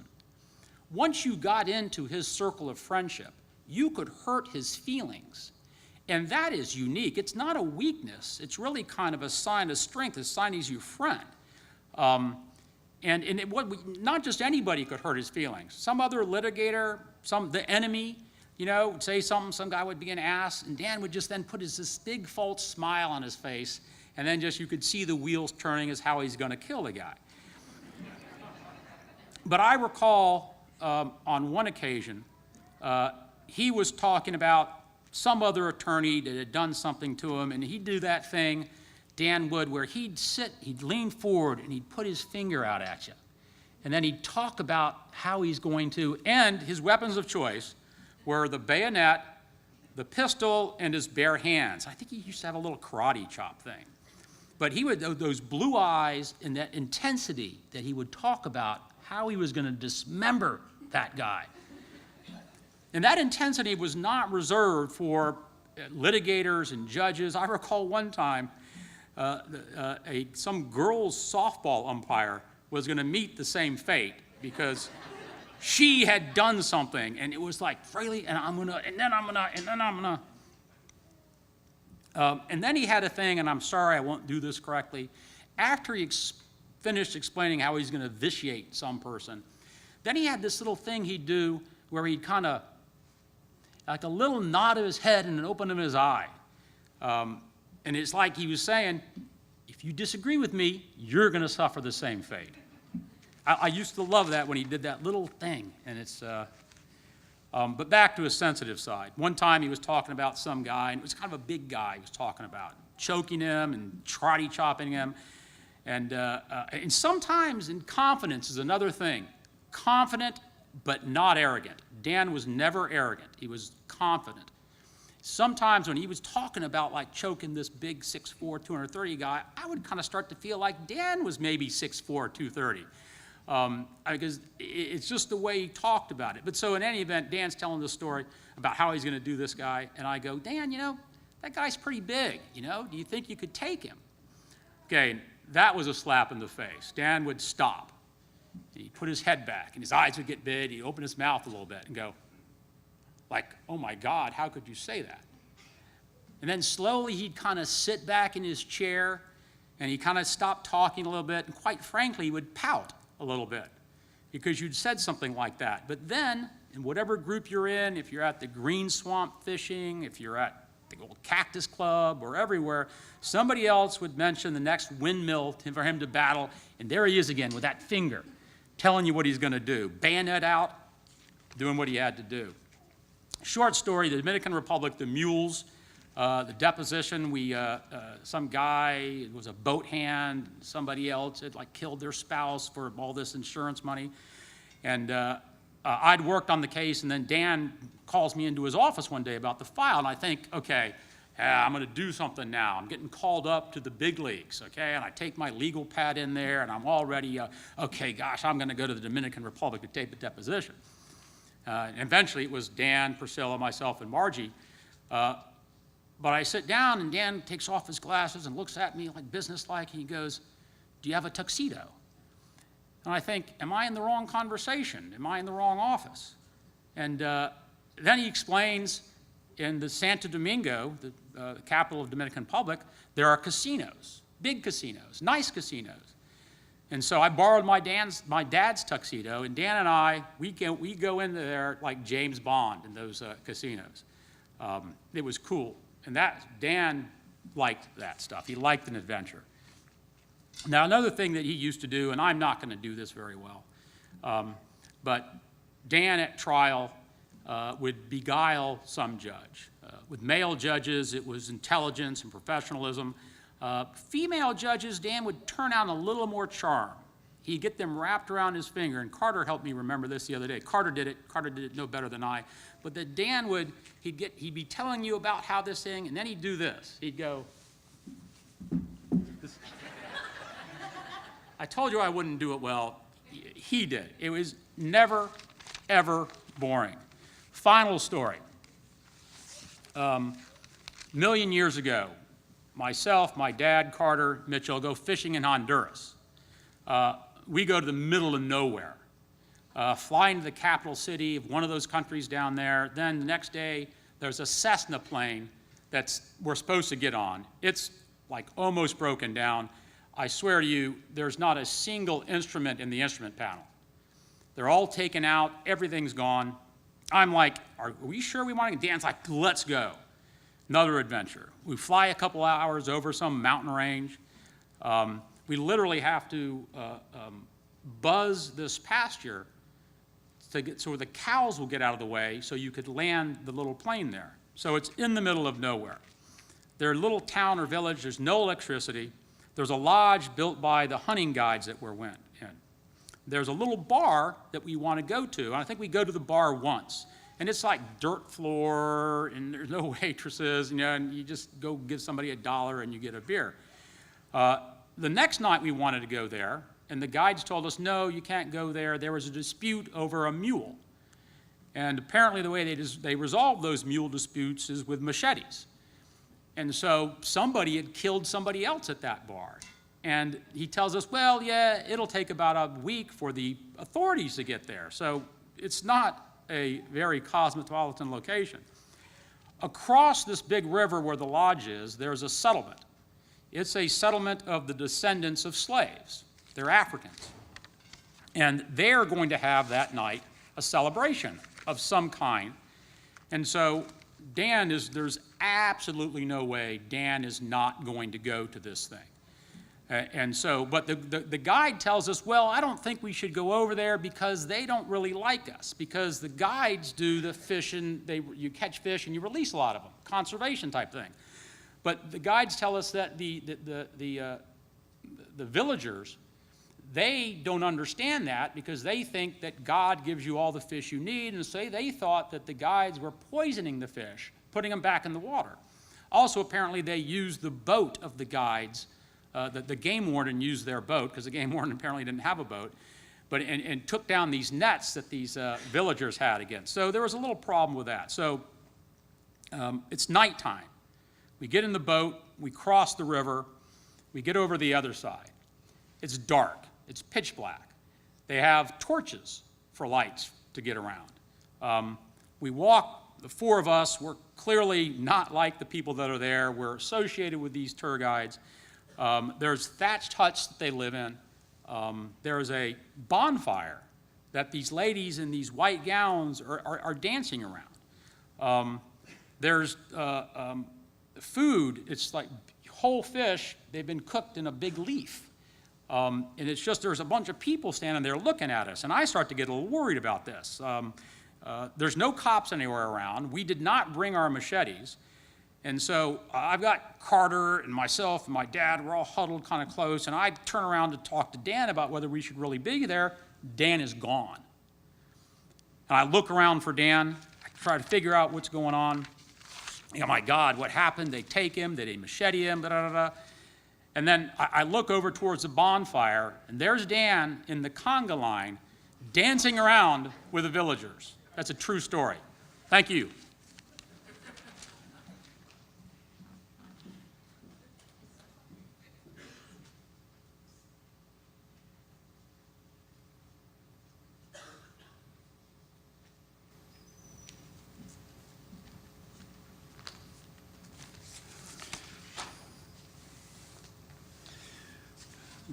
Once you got into his circle of friendship, you could hurt his feelings. And that is unique. It's not a weakness. It's really kind of a sign of strength, a sign he's your friend. Not just anybody could hurt his feelings. Some other litigator, the enemy, you know, would say something, some guy would be an ass, and Dan would just then put this big false smile on his face, and then just you could see the wheels turning as how he's going to kill the guy. But I recall on one occasion, he was talking about some other attorney that had done something to him, and he'd do that thing, Dan would, where he'd lean forward, and he'd put his finger out at you. And then he'd talk about how he's going to, and his weapons of choice were the bayonet, the pistol, and his bare hands. I think he used to have a little karate chop thing. But he would, those blue eyes and that intensity that he would talk about how he was going to dismember that guy. And that intensity was not reserved for litigators and judges. I recall one time some girls' softball umpire was going to meet the same fate because she had done something, and it was like, Fraley, and I'm gonna, and then I'm gonna, and then I'm gonna. And then he had a thing, and I'm sorry I won't do this correctly. After he finished explaining how he's gonna vitiate some person, then he had this little thing he'd do where he'd kind of, like a little nod of his head and an open of his eye. And it's like he was saying, if you disagree with me, you're gonna suffer the same fate. I used to love that when he did that little thing, and it's, but back to his sensitive side. One time he was talking about some guy, and it was kind of a big guy he was talking about, choking him and karate chopping him, and sometimes in confidence is another thing. Confident, but not arrogant. Dan was never arrogant. He was confident. Sometimes when he was talking about like choking this big 6'4", 230 guy, I would kind of start to feel like Dan was maybe 6'4", 230. Because it's just the way he talked about it. But so in any event, Dan's telling this story about how he's going to do this guy, and I go, Dan, you know, that guy's pretty big, you know? Do you think you could take him? Okay, that was a slap in the face. Dan would stop. He'd put his head back, and his eyes would get big. He'd open his mouth a little bit and go, like, oh my God, how could you say that? And then slowly he'd kind of sit back in his chair, and he kind of stopped talking a little bit, and quite frankly, he would pout a little bit because you'd said something like that. But then, in whatever group you're in, if you're at the Green Swamp fishing, if you're at the old Cactus Club or everywhere, somebody else would mention the next windmill for him to battle, and there he is again with that finger, telling you what he's going to do. Bayonet out, doing what he had to do. Short story, the Dominican Republic, the mules, the deposition, some guy, it was a boat hand, somebody else had like killed their spouse for all this insurance money. And I'd worked on the case, and then Dan calls me into his office one day about the file, and I think, okay, I'm gonna do something now. I'm getting called up to the big leagues, okay? And I take my legal pad in there, and I'm already, okay, gosh, I'm gonna go to the Dominican Republic to take the deposition. And eventually it was Dan, Priscilla, myself, and Margie. But I sit down, and Dan takes off his glasses and looks at me like businesslike, and he goes, do you have a tuxedo? And I think, am I in the wrong conversation? Am I in the wrong office? And then he explains, in the Santo Domingo, the capital of Dominican Republic, there are casinos, big casinos, nice casinos. And so I borrowed my dad's tuxedo, and Dan and I, we go in there like James Bond in those casinos. It was cool. And Dan liked that stuff. He liked an adventure. Now, another thing that he used to do, and I'm not going to do this very well, But Dan at trial would beguile some judge. With male judges, it was intelligence and professionalism. Female judges, Dan would turn out a little more charm. He'd get them wrapped around his finger, and Carter helped me remember this the other day. Carter did it no better than I. But that Dan would, he'd be telling you about how this thing, and then he'd do this. He'd go, this. I told you I wouldn't do it well. He did. It was never, ever boring. Final story. Million years ago, myself, my dad, Carter, Mitchell, go fishing in Honduras. We go to the middle of nowhere, fly into the capital city of one of those countries down there. Then the next day, there's a Cessna plane we're supposed to get on. It's like almost broken down. I swear to you, there's not a single instrument in the instrument panel. They're all taken out, everything's gone. I'm like, are we sure we want to? Dan's like, let's go. Another adventure. We fly a couple hours over some mountain range. We literally have to buzz this pasture so the cows will get out of the way so you could land the little plane there. So it's in the middle of nowhere. Their little town or village, there's no electricity. There's a lodge built by the hunting guides that went in. There's a little bar that we want to go to, and I think we go to the bar once. And it's like dirt floor, and there's no waitresses, and you just go give somebody $1 and you get a beer. The next night we wanted to go there, and the guides told us, no, you can't go there. There was a dispute over a mule. And apparently the way they resolved those mule disputes is with machetes. And so somebody had killed somebody else at that bar. And he tells us, well, yeah, it'll take about a week for the authorities to get there. So it's not a very cosmopolitan location. Across this big river where the lodge is, there's a settlement. It's a settlement of the descendants of slaves. They're Africans. And they're going to have that night a celebration of some kind. And so there's absolutely no way Dan is not going to go to this thing. But the guide tells us, well, I don't think we should go over there because they don't really like us, because the guides do the fishing, you catch fish and you release a lot of them, conservation type thing. But the guides tell us that the villagers, they don't understand that because they think that God gives you all the fish you need, and so they thought that the guides were poisoning the fish, putting them back in the water. Also, apparently, they used the boat of the guides. The game warden used their boat, because the game warden apparently didn't have a boat, and took down these nets that these villagers had against. So there was a little problem with that. So it's nighttime. We get in the boat, we cross the river, we get over the other side. It's dark, it's pitch black. They have torches for lights to get around. We walk, the four of us, we're clearly not like the people that are there. We're associated with these tour guides. There's thatched huts that they live in. There's a bonfire that these ladies in these white gowns are dancing around. There's food. It's like whole fish. They've been cooked in a big leaf. And it's just there's a bunch of people standing there looking at us. And I start to get a little worried about this. There's no cops anywhere around. We did not bring our machetes. And so I've got Carter and myself and my dad, we're all huddled kind of close, and I turn around to talk to Dan about whether we should really be there. Dan is gone. And I look around for Dan, I try to figure out what's going on. Oh my God, what happened? They take him, they machete him, da da da. And then I look over towards the bonfire, and there's Dan in the conga line dancing around with the villagers. That's a true story. Thank you.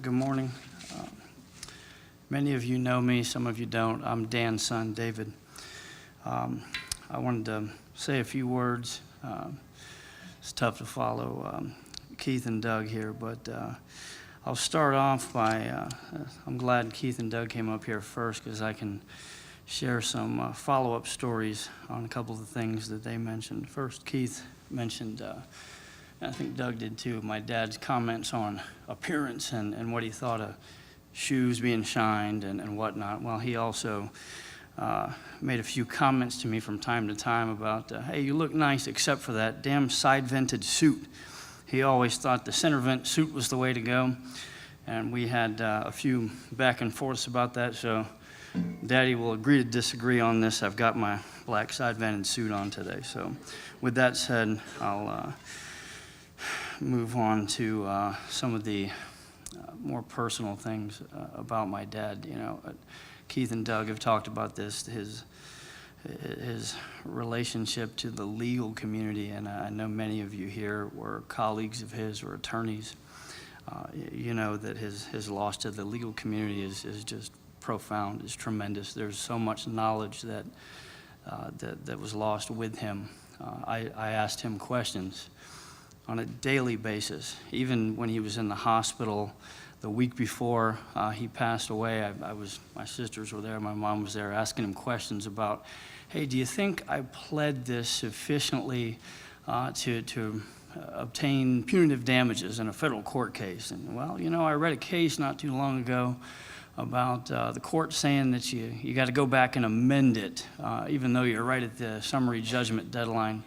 Good morning. Many of you know me, some of you don't. I'm Dan's son, David. I wanted to say a few words. It's tough to follow Keith and Doug here, but I'll start off by, I'm glad Keith and Doug came up here first because I can share some follow-up stories on a couple of the things that they mentioned. First, Keith mentioned, and I think Doug did too, my dad's comments on appearance and what he thought of shoes being shined and whatnot. Well, he also made a few comments to me from time to time about, hey, you look nice except for that damn side-vented suit. He always thought the center vent suit was the way to go, and we had a few back and forths about that, so Daddy will agree to disagree on this. I've got my black side-vented suit on today. So with that said, I'll move on to some of the more personal things about my dad. You know, Keith and Doug have talked about this, his relationship to the legal community, and I know many of you here were colleagues of his or attorneys. You know that his loss to the legal community is just profound, is tremendous. There's so much knowledge that was lost with him. I asked him questions on a daily basis, even when he was in the hospital the week before he passed away. My sisters were there, my mom was there, asking him questions about, hey, do you think I pled this sufficiently to obtain punitive damages in a federal court case? And well, you know, I read a case not too long ago about the court saying that you got to go back and amend it, even though you're right at the summary judgment deadline.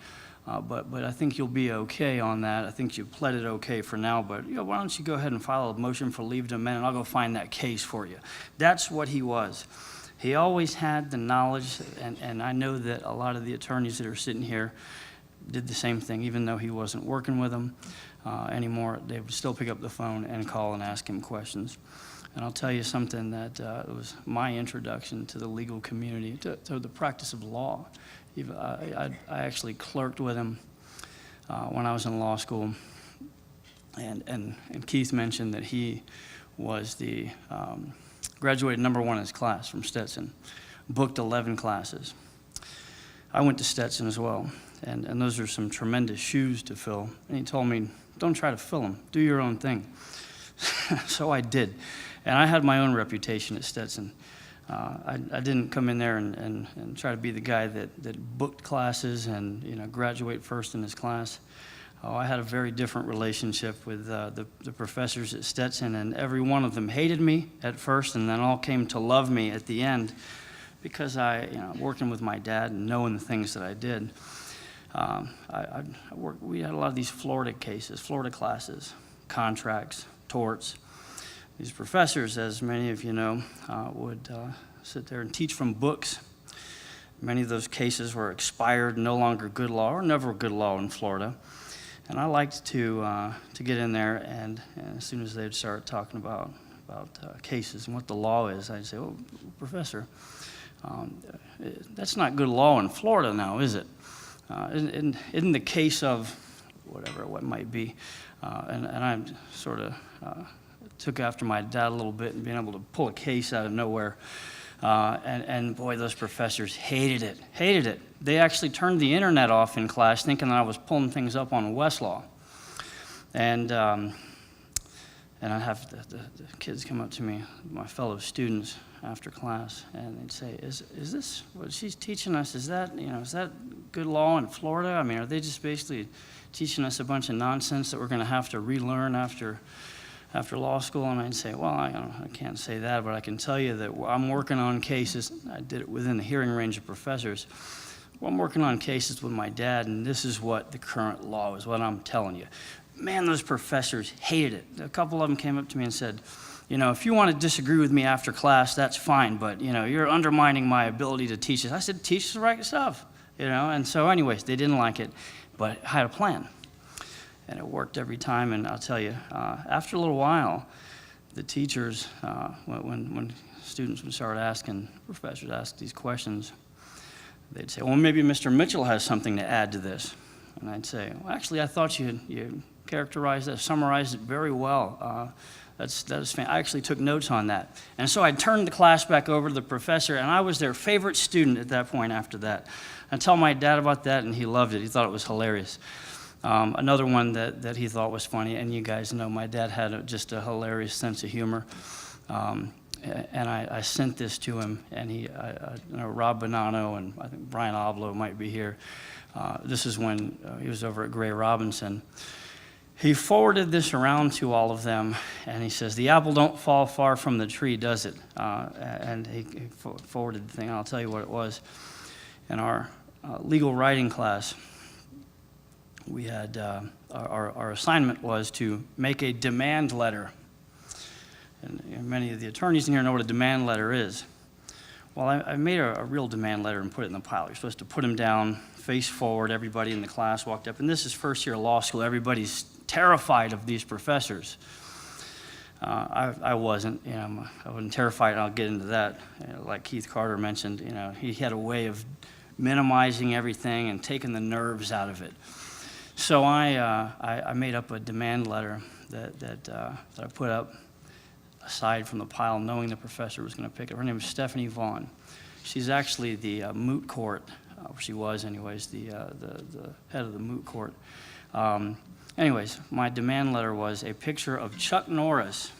But I think you'll be okay on that. I think you pled it okay for now, but you know, why don't you go ahead and file a motion for leave to amend, and I'll go find that case for you. That's what he was. He always had the knowledge, and I know that a lot of the attorneys that are sitting here did the same thing. Even though he wasn't working with them anymore, they would still pick up the phone and call and ask him questions. And I'll tell you something that was my introduction to the legal community, to the practice of law. I actually clerked with him when I was in law school. And Keith mentioned that he was the graduated #1 in his class from Stetson, booked 11 classes. I went to Stetson as well, and those are some tremendous shoes to fill. And he told me, don't try to fill them, do your own thing. So I did. And I had my own reputation at Stetson. I didn't come in there and try to be the guy that booked classes and, you know, graduate first in his class. I had a very different relationship with the professors at Stetson, and every one of them hated me at first and then all came to love me at the end because working with my dad and knowing the things that I did. We had a lot of these Florida cases, Florida classes, contracts, torts. These professors, as many of you know, would sit there and teach from books. Many of those cases were expired, no longer good law, or never good law in Florida. And I liked to get in there, and as soon as they'd start talking about cases and what the law is, I'd say, "Oh, professor, that's not good law in Florida now, is it? Isn't the case of whatever what might be?" And I sort of took after my dad a little bit and being able to pull a case out of nowhere. And boy, those professors hated it. They actually turned the internet off in class thinking that I was pulling things up on Westlaw. And I'd have the kids come up to me, my fellow students, after class, and they'd say, is this what she's teaching us? Is that good law in Florida? I mean, are they just basically teaching us a bunch of nonsense that we're going to have to relearn after law school? And I'd say, well, I can't say that, but I can tell you that I'm working on cases. I did it within the hearing range of professors. Well, I'm working on cases with my dad, and this is what the current law is, what I'm telling you. Man, those professors hated it. A couple of them came up to me and said, if you want to disagree with me after class, that's fine, but, you're undermining my ability to teach this. I said, teach the right stuff, And so anyways, they didn't like it, but I had a plan. And it worked every time, and I'll tell you, after a little while, the teachers, when students would start asking, professors ask these questions, they'd say, well, maybe Mr. Mitchell has something to add to this. And I'd say, well, actually, I thought you characterized that, summarized it very well. I actually took notes on that. And so I turned the class back over to the professor, and I was their favorite student at that point after that. I told my dad about that, and he loved it. He thought it was hilarious. Another one that he thought was funny, and you guys know my dad had just a hilarious sense of humor. and I sent this to him, and you know, Rob Bonanno and I think Brian Oblo might be here. This is when he was over at Gray Robinson. He forwarded this around to all of them, and he says, "The apple don't fall far from the tree, does it?" And he forwarded the thing. I'll tell you what it was. In our legal writing class, we had our assignment was to make a demand letter. And many of the attorneys in here know what a demand letter is. Well, I made a real demand letter and put it in the pile. You're supposed to put them down, face forward. Everybody in the class walked up. And this is first year of law school. Everybody's terrified of these professors. I wasn't. You know, I wasn't terrified. I'll get into that. You know, like Keith Carter mentioned, you know, he had a way of minimizing everything and taking the nerves out of it. So I made up a demand letter that I put up aside from the pile, knowing the professor was going to pick it. Her name is Stephanie Vaughn. She's actually the moot court, or she was anyways, the head of the moot court. Anyways, my demand letter was a picture of Chuck Norris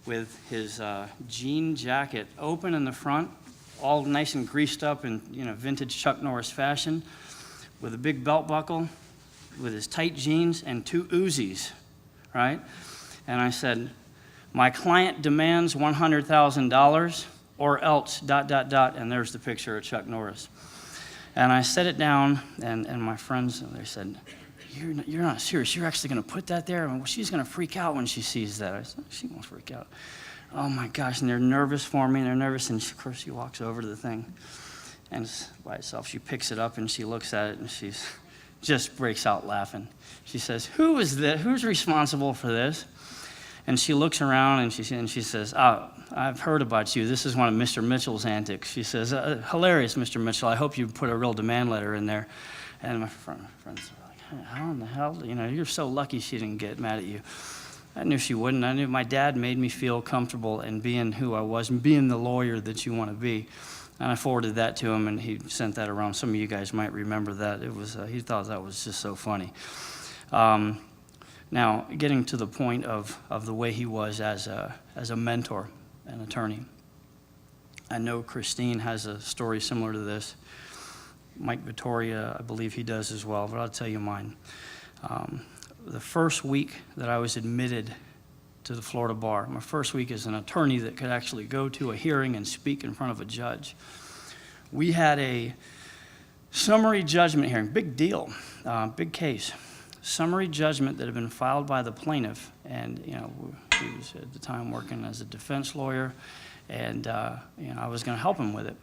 with his jean jacket open in the front, all nice and greased up in, you know, vintage Chuck Norris fashion, with a big belt buckle, with his tight jeans and 2 Uzis, right? And I said, "My client demands $100,000 or else, ... and there's the picture of Chuck Norris. And I set it down, and my friends, they said, you're not serious. You're actually going to put that there? Well, she's going to freak out when she sees that. I said, she won't freak out. Oh, my gosh, and they're nervous for me, and they're nervous, and of course she walks over to the thing, and it's by itself. She picks it up, and she looks at it, and she just breaks out laughing. She says, "Who is this? Who's responsible for this?" And she looks around, and she says, "Oh, I've heard about you. This is one of Mr. Mitchell's antics." She says, "Hilarious, Mr. Mitchell. I hope you put a real demand letter in there." And my friends are like, "How in the hell? You know, you're so lucky she didn't get mad at you." I knew she wouldn't. I knew my dad made me feel comfortable in being who I was and being the lawyer that you want to be. And I forwarded that to him, and he sent that around. Some of you guys might remember that. It was he thought that was just so funny. Now, getting to the point of the way he was as a mentor, an attorney. I know Christine has a story similar to this. Mike Vittoria, I believe he does as well, but I'll tell you mine. The first week that I was admitted to the Florida bar, my first week as an attorney that could actually go to a hearing and speak in front of a judge, we had a summary judgment hearing, big deal, big case. Summary judgment that had been filed by the plaintiff, and you know, he was at the time working as a defense lawyer, and you know, I was going to help him with it.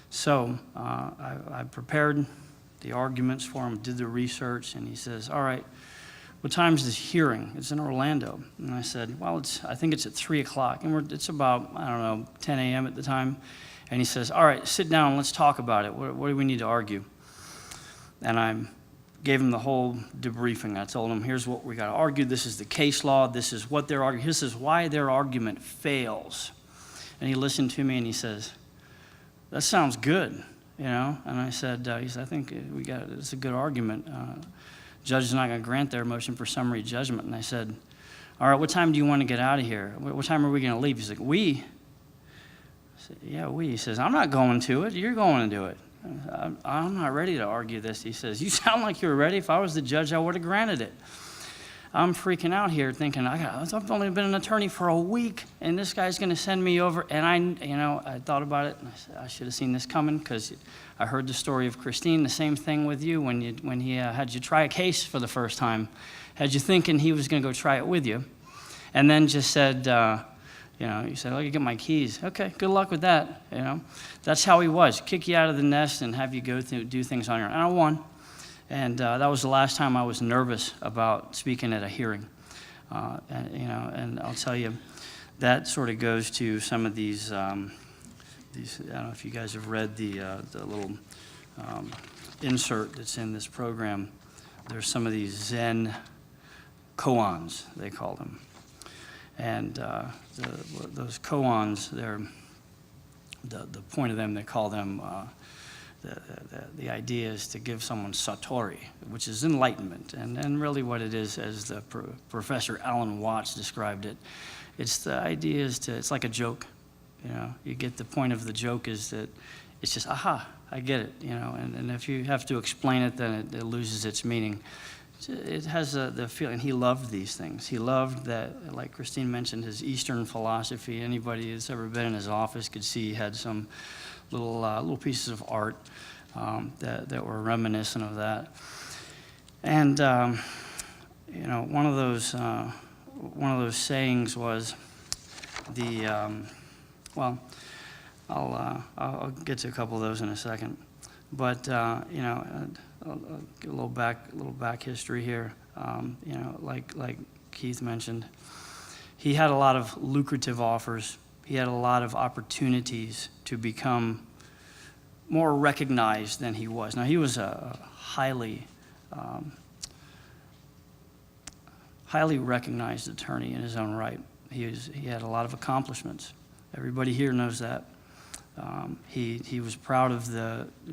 So I prepared the arguments for him, did the research, and he says, "All right, what time's this hearing?" It's in Orlando. And I said, "Well, I think it's at 3 o'clock." And it's about, I don't know, 10 a.m. at the time. And he says, "All right, sit down, let's talk about it. What do we need to argue?" And I gave him the whole debriefing. I told him, here's what we got to argue. This is the case law. This is what they're arguing. This is why their argument fails. And he listened to me, and he says, "That sounds good, you know?" And I said, I think it's a good argument. Judge is not going to grant their motion for summary judgment. And I said, "All right, what time do you want to get out of here? What time are we going to leave?" He's like, "We?" I said, "Yeah, we." He says, "I'm not going to it. You're going to do it." I'm not ready to argue this. He says, "You sound like you were ready. If I was the judge, I would have granted it." I'm freaking out here thinking, I've only been an attorney for a week, and this guy's going to send me over. And I thought about it, and I said, I should have seen this coming, because I heard the story of Christine, the same thing with you when he had you try a case for the first time, had you thinking he was going to go try it with you, and then just said, you said, "Oh, you get my keys." Okay, good luck with that. You know, that's how he was. Kick you out of the nest and have you go through, do things on your own. And I won. And that was the last time I was nervous about speaking at a hearing. And I'll tell you, that sort of goes to some of these. I don't know if you guys have read the little insert that's in this program. There's some of these Zen koans, they call them. And those koans, they're the point of them, they call them. The idea is to give someone satori, which is enlightenment, and really what it is, as the Professor Alan Watts described it, it's the idea is it's like a joke. You know, you get the point of the joke is that it's just, aha, I get it, you know, and if you have to explain it, then it loses its meaning. It has the feeling, he loved these things. He loved that, like Christine mentioned, his Eastern philosophy. Anybody that's ever been in his office could see he had some little pieces of art that were reminiscent of that. And, you know, one of those sayings was well, I'll get to a couple of those in a second. But, you know, I'll get a little back history here. You know, like Keith mentioned, he had a lot of lucrative offers. He had a lot of opportunities to become more recognized than he was. Now, he was a highly recognized attorney in his own right. He had a lot of accomplishments. Everybody here knows that. He was proud of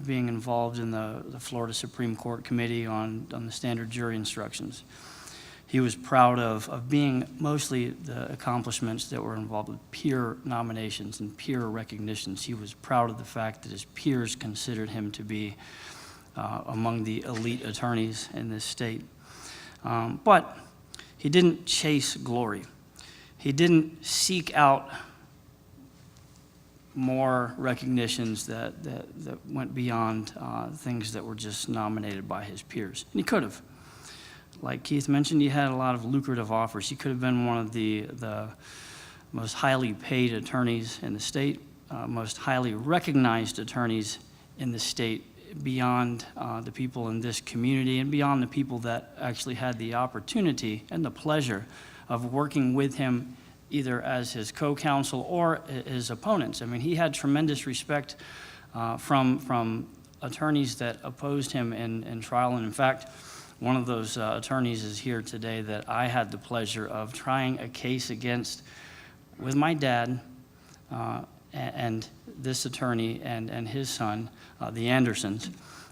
being involved in the Florida Supreme Court Committee on the standard jury instructions. He was proud of being mostly the accomplishments that were involved with peer nominations and peer recognitions. He was proud of the fact that his peers considered him to be among the elite attorneys in this state. But he didn't chase glory. He didn't seek out more recognitions that went beyond things that were just nominated by his peers. And he could have. Like Keith mentioned, he had a lot of lucrative offers. He could have been one of the most highly paid attorneys in the state, most highly recognized attorneys in the state, beyond the people in this community and beyond the people that actually had the opportunity and the pleasure of working with him either as his co-counsel or his opponents. I mean, he had tremendous respect from attorneys that opposed him in trial. And in fact, one of those attorneys is here today that I had the pleasure of trying a case against with my dad and this attorney and his son, the Andersons.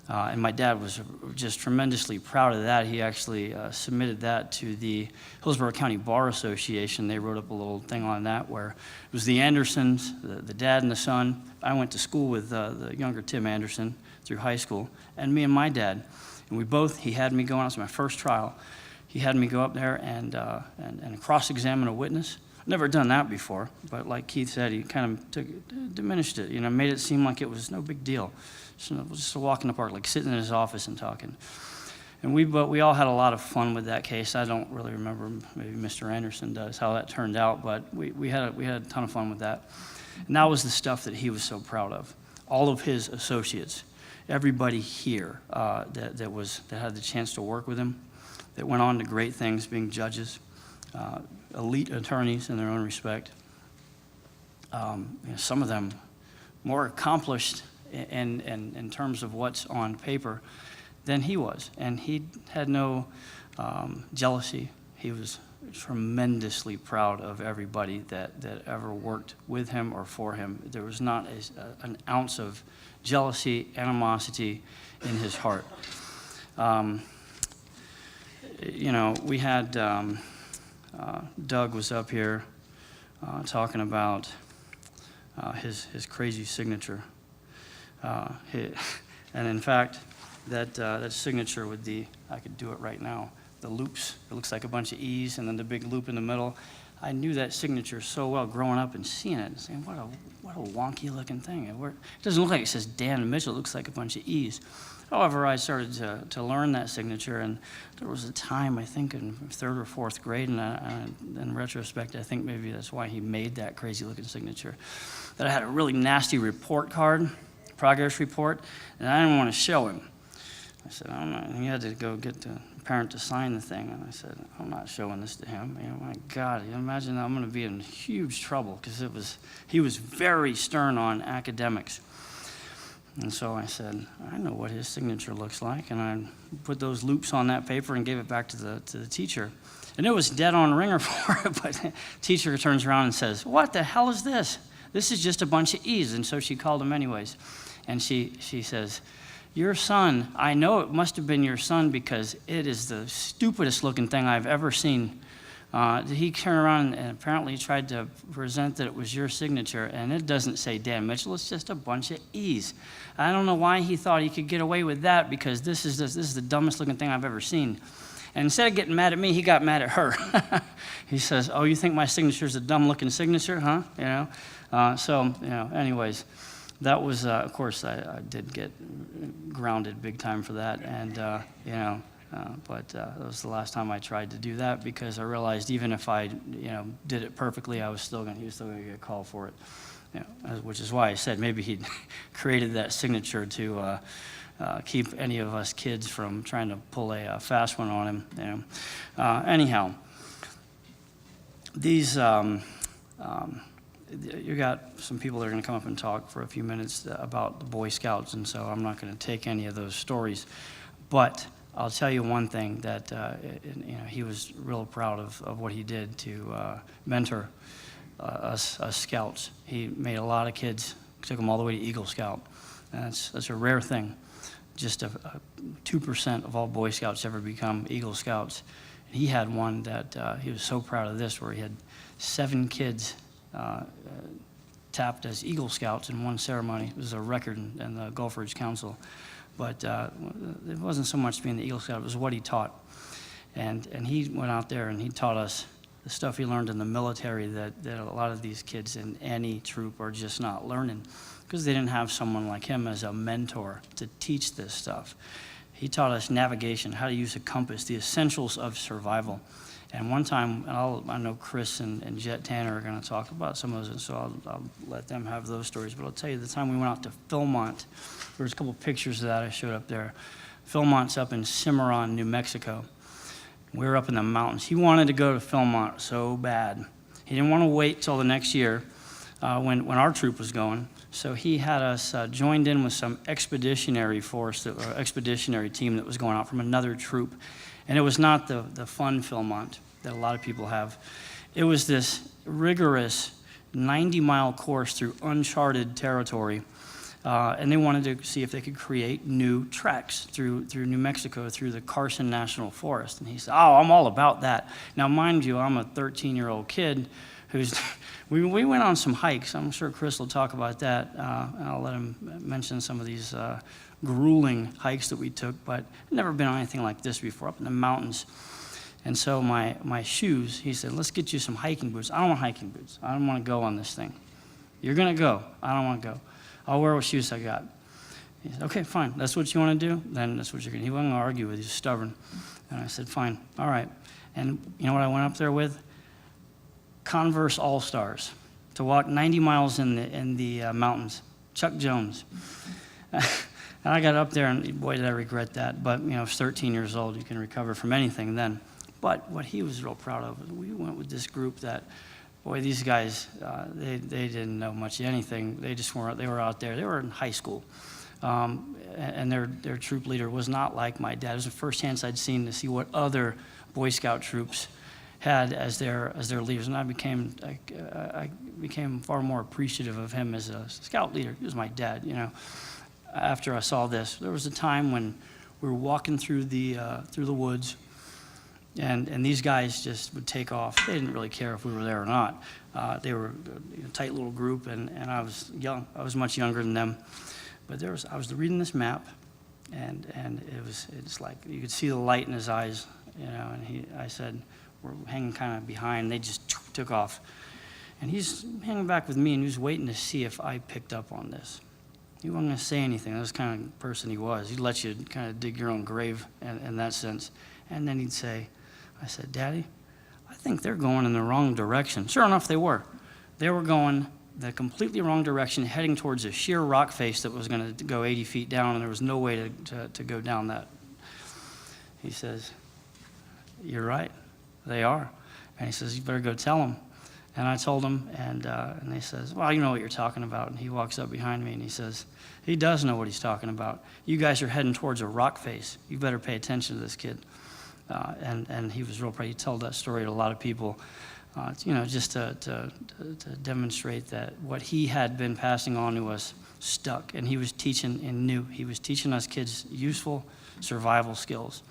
And my dad was just tremendously proud of that. He actually submitted that to the Hillsborough County Bar Association. They wrote up a little thing on that where it was the Andersons, the dad and the son. I went to school with the younger Tim Anderson through high school, and me and my dad. And he had me go on, it was my first trial. He had me go up there and cross-examine a witness. I've never done that before, but like Keith said, he kind of diminished it, you know, made it seem like it was no big deal. Just a walk in the park, like sitting in his office and talking. And we all had a lot of fun with that case. I don't really remember, maybe Mr. Anderson does, how that turned out, but we had a ton of fun with that. And that was the stuff that he was so proud of. All of his associates, everybody here that had the chance to work with him, that went on to great things, being judges, elite attorneys in their own respect. You know, some of them more accomplished in terms of what's on paper than he was. And he had no jealousy. He was tremendously proud of everybody that ever worked with him or for him. There was not an ounce of jealousy, animosity in his heart. You know, we had, Doug was up here talking about his crazy signature. And in fact, that signature with I could do it right now, the loops, it looks like a bunch of E's and then the big loop in the middle. I knew that signature so well growing up and seeing it and saying, what a wonky looking thing. It doesn't look like it says Dan Mitchell, it looks like a bunch of E's. However, I started to learn that signature, and there was a time, I think in 3rd or 4th grade, and in retrospect, I think maybe that's why he made that crazy looking signature, that I had a really nasty report card, progress report, and I didn't want to show him. I said, I'm not, and he had to go get the parent to sign the thing, and I said, I'm not showing this to him. You know, my God, you imagine I'm going to be in huge trouble, because he was very stern on academics. And so I said, I know what his signature looks like, and I put those loops on that paper and gave it back to the teacher. And it was dead on ringer for it, but the teacher turns around and says, what the hell is this? This is just a bunch of E's. And so she called him anyways. And she says, your son, I know it must have been your son because it is the stupidest looking thing I've ever seen He turned around and apparently tried to present that it was your signature, and it doesn't say Dan Mitchell. It's just a bunch of E's. I don't know why he thought he could get away with that, because this is the dumbest looking thing I've ever seen. And instead of getting mad at me, he got mad at her. He says, "Oh, you think my signature is a dumb looking signature, huh?" Anyways, that was, of course, I did get grounded big time for that, and but that was the last time I tried to do that, because I realized even if I, did it perfectly, he was still going to get called for it. Which is why I said maybe he created that signature to keep any of us kids from trying to pull a fast one on him. Anyhow, these. You got some people that are going to come up and talk for a few minutes about the Boy Scouts, and so I'm not going to take any of those stories. But I'll tell you one thing, that he was real proud of what he did to mentor us scouts. He made a lot of kids, took them all the way to Eagle Scout. And that's a rare thing. Just 2% of all Boy Scouts ever become Eagle Scouts. And he had one that he was so proud of this, where he had 7 kids tapped as Eagle Scouts in one ceremony. It was a record in the Gulf Ridge Council. But it wasn't so much being the Eagle Scout, it was what he taught. And he went out there and he taught us the stuff he learned in the military that a lot of these kids in any troop are just not learning, because they didn't have someone like him as a mentor to teach this stuff. He taught us navigation, how to use a compass, the essentials of survival. And one time, I know Chris and Jet Tanner are going to talk about some of those, so I'll let them have those stories. But I'll tell you, the time we went out to Philmont, there was a couple pictures of that I showed up there. Philmont's up in Cimarron, New Mexico. We were up in the mountains. He wanted to go to Philmont so bad. He didn't want to wait till the next year when our troop was going. So he had us joined in with some expeditionary force, or expeditionary team that was going out from another troop. And it was not the fun Philmont that a lot of people have. It was this rigorous 90-mile course through uncharted territory. And they wanted to see if they could create new treks through New Mexico, through the Carson National Forest. And he said, "Oh, I'm all about that." Now, mind you, I'm a 13-year-old kid who's, we went on some hikes. I'm sure Chris will talk about that. And I'll let him mention some of these grueling hikes that we took, but I'd never been on anything like this before, up in the mountains. And so my shoes, he said, "Let's get you some hiking boots." I don't want hiking boots. I don't want to go on this thing. "You're going to go." "I don't want to go. I'll wear what shoes I got." He said, "Okay, fine. That's what you want to do? Then that's what you're going to do." He wasn't going to argue with you. He was stubborn. And I said, "Fine. All right." And you know what I went up there with? Converse All-Stars to walk 90 miles in the mountains. Chuck Jones. And I got up there, and boy, did I regret that. But, I was 13 years old. You can recover from anything then. But what he was real proud of, we went with this group that, boy, these guys, they didn't know much of anything. They just weren't, they were out there. They were in high school. And their troop leader was not like my dad. It was the first chance I'd seen to see what other Boy Scout troops had as their leaders. And I became far more appreciative of him as a scout leader. He was my dad, After I saw this, there was a time when we were walking through the woods, and these guys just would take off. They didn't really care if we were there or not. They were a tight little group, and I was young. I was much younger than them. But I was reading this map, and it's like you could see the light in his eyes, And I said, "We're hanging kind of behind." They just took off, and he's hanging back with me, and he was waiting to see if I picked up on this. He wasn't going to say anything. That was the kind of person he was. He'd let you kind of dig your own grave in that sense. And then he'd say, I said, "Daddy, I think they're going in the wrong direction." Sure enough, they were. They were going the completely wrong direction, heading towards a sheer rock face that was going to go 80 feet down, and there was no way to go down that. He says, "You're right. They are." And he says, "You better go tell them." And I told him, and he says, "Well, you know what you're talking about." And he walks up behind me, and he says, "He does know what he's talking about. You guys are heading towards a rock face. You better pay attention to this kid." And he was real proud. He told that story to a lot of people, just to demonstrate that what he had been passing on to us stuck. And he was teaching and knew. He was teaching us kids useful survival skills.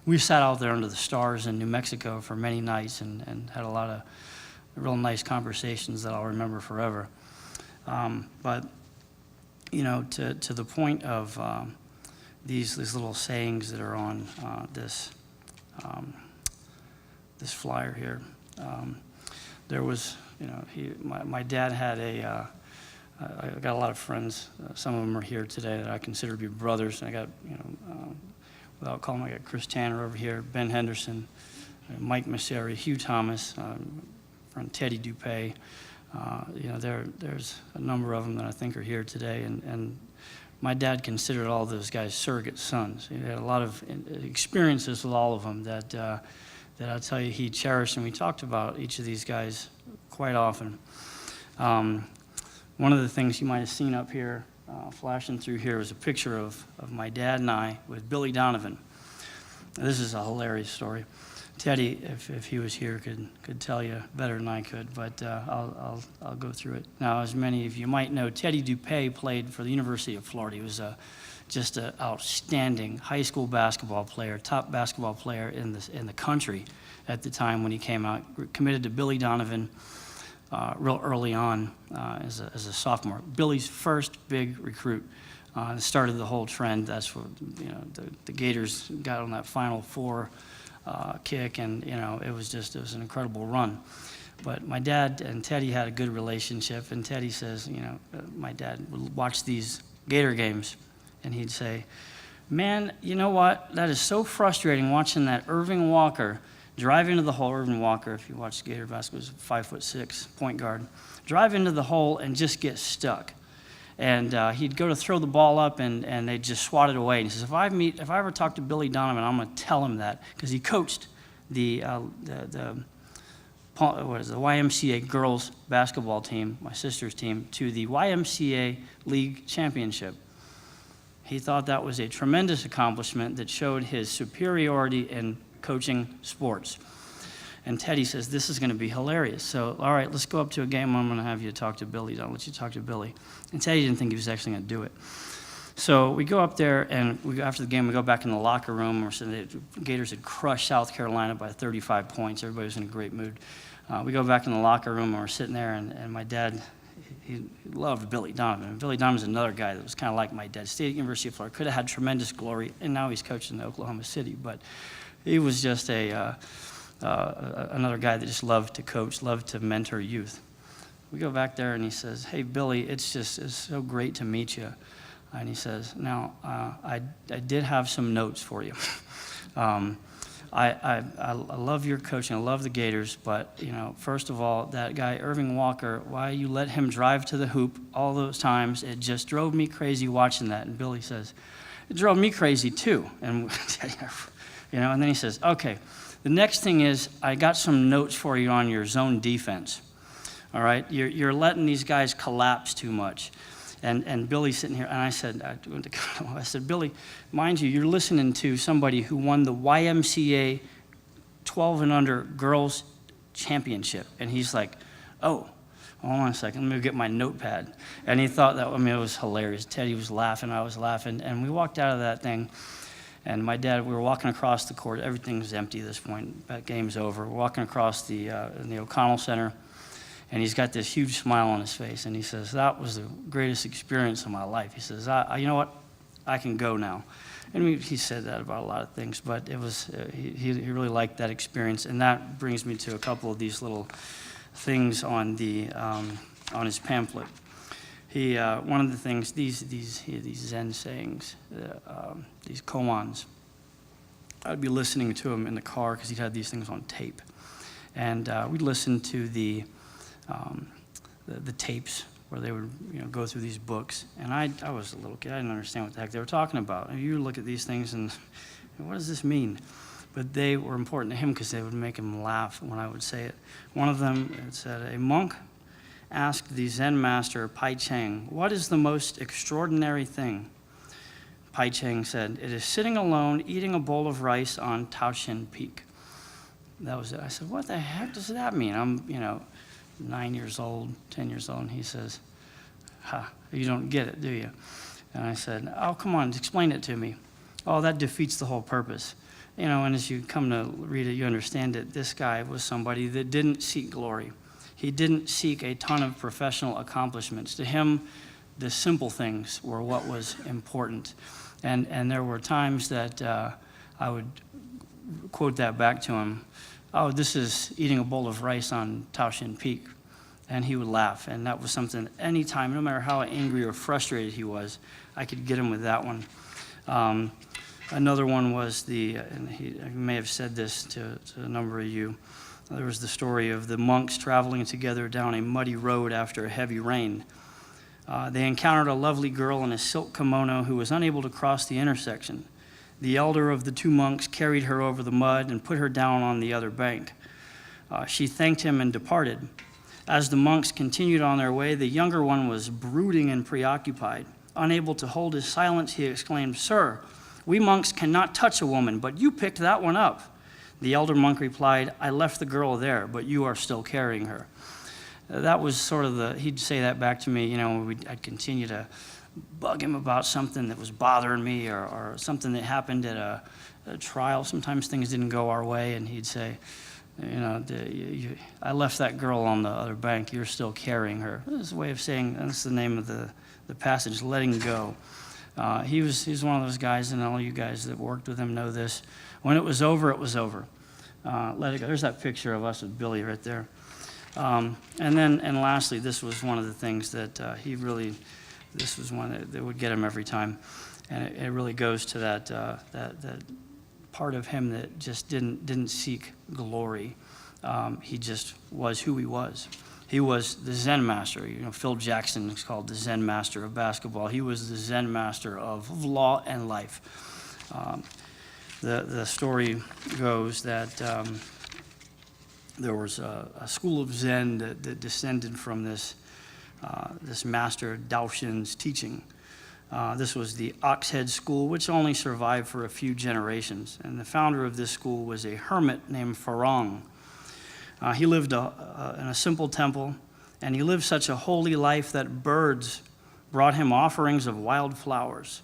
we sat out there under the stars in New Mexico for many nights and had a lot of real nice conversations that I'll remember forever. But, you know, to the point of these little sayings that are on this flyer here. There was, you know, my dad had I got a lot of friends. Some of them are here today that I consider to be brothers. I got, you know, without calling them, I got Chris Tanner over here, Ben Henderson, Mike Masseri, Hugh Thomas, friend Teddy Dupay. You know, there's a number of them that I think are here today, and my dad considered all those guys surrogate sons. He had a lot of experiences with all of them that I'll tell you he cherished, and we talked about each of these guys quite often. One of the things you might have seen up here, flashing through here, was a picture of my dad and I with Billy Donovan. This is a hilarious story. Teddy, if he was here, could tell you better than I could, but I'll go through it. Now, as many of you might know, Teddy Dupay played for the University of Florida. He was just an outstanding high school basketball player, top basketball player in the country at the time when he came out. Committed to Billy Donovan real early on as a sophomore. Billy's first big recruit. Started the whole trend. That's what, you know, the Gators got on that Final Four kick, and, you know, it was an incredible run. But my dad and Teddy had a good relationship, and Teddy says, you know, my dad would watch these Gator games, and he'd say, man, you know what? That is so frustrating watching that Irving Walker drive into the hole. Irving Walker, if you watch Gator basketball, was 5'6" point guard. Drive into the hole and just get stuck. And he'd go to throw the ball up, and they'd just swat it away. And he says, if I ever talk to Billy Donovan, I'm going to tell him that, because he coached the YMCA girls basketball team, my sister's team, to the YMCA League Championship. He thought that was a tremendous accomplishment that showed his superiority in coaching sports. And Teddy says, this is going to be hilarious. So, all right, let's go up to a game. I'm going to have you talk to Billy. I'll let you talk to Billy. And Teddy didn't think he was actually going to do it. So we go up there, and after the game, we go back in the locker room. The Gators had crushed South Carolina by 35 points. Everybody was in a great mood. We go back in the locker room, and we're sitting there, and my dad, he loved Billy Donovan. Billy Donovan's another guy that was kind of like my dad. Stayed at University of Florida, could have had tremendous glory, and now he's coaching in Oklahoma City. But he was just another guy that just loved to coach, loved to mentor youth. We go back there, and he says, hey, Billy, it's so great to meet you. And he says, now, I did have some notes for you. I love your coaching. I love the Gators. But, you know, first of all, that guy, Irving Walker, why you let him drive to the hoop all those times, it just drove me crazy watching that. And Billy says, it drove me crazy too. And, you know, and then he says, okay, the next thing is I got some notes for you on your zone defense. All right, you're letting these guys collapse too much. And Billy's sitting here, and I said, Billy, mind you, you're listening to somebody who won the YMCA 12 and under girls championship. And he's like, oh, hold on a second, let me get my notepad. And he thought that, I mean, it was hilarious. Teddy was laughing, I was laughing, and we walked out of that thing. And my dad, we were walking across the court. Everything's empty at this point. That game's over. We're walking across in the O'Connell Center. And he's got this huge smile on his face, and he says, that was the greatest experience of my life. He says, you know what, I can go now. And he said that about a lot of things, but it was he really liked that experience. And that brings me to a couple of these little things on his pamphlet. One of the things, these Zen sayings, these koans, I'd be listening to him in the car because he'd had these things on tape. And we'd listen to the tapes where they would, you know, go through these books. And I was a little kid. I didn't understand what the heck they were talking about. And you look at these things and what does this mean? But they were important to him because they would make him laugh when I would say it. One of them, it said, a monk asked the Zen master, Pai Cheng, what is the most extraordinary thing? Pai Cheng said, it is sitting alone eating a bowl of rice on Taoshan Peak. That was it. I said, what the heck does that mean? I'm, 9 years old, 10 years old, and he says, you don't get it, do you? And I said, oh, come on, explain it to me. Oh, that defeats the whole purpose. You know, and as you come to read it, you understand that this guy was somebody that didn't seek glory. He didn't seek a ton of professional accomplishments. To him, the simple things were what was important. And there were times that I would quote that back to him. Oh, this is eating a bowl of rice on Taoshin Peak. And he would laugh. And that was something, anytime, no matter how angry or frustrated he was, I could get him with that one. Another one was and I may have said this to a number of you. There was the story of the monks traveling together down a muddy road after a heavy rain. They encountered a lovely girl in a silk kimono who was unable to cross the intersection. The elder of the two monks carried her over the mud and put her down on the other bank. She thanked him and departed. As the monks continued on their way, the younger one was brooding and preoccupied. Unable to hold his silence, he exclaimed, "Sir, we monks cannot touch a woman, but you picked that one up." The elder monk replied, "I left the girl there, but you are still carrying her." That was sort of he'd say that back to me, you know, I'd continue to bug him about something that was bothering me or something that happened at a trial. Sometimes things didn't go our way, and he'd say, you know, I left that girl on the other bank, you're still carrying her. That's a way of saying, that's the name of the passage, letting go. He's one of those guys, and all you guys that worked with him know this. When it was over, it was over. Let it go. There's that picture of us with Billy right there. And lastly, this was one of the things that this was one that would get him every time. And it really goes to that part of him that just didn't seek glory. He just was who he was. He was the Zen master. You know, Phil Jackson is called the Zen master of basketball. He was the Zen master of law and life. The story goes that there was a school of Zen that descended from this master Daoshin's teaching. This was the Oxhead School, which only survived for a few generations. And the founder of this school was a hermit named Farong. He lived in a simple temple, and he lived such a holy life that birds brought him offerings of wild flowers.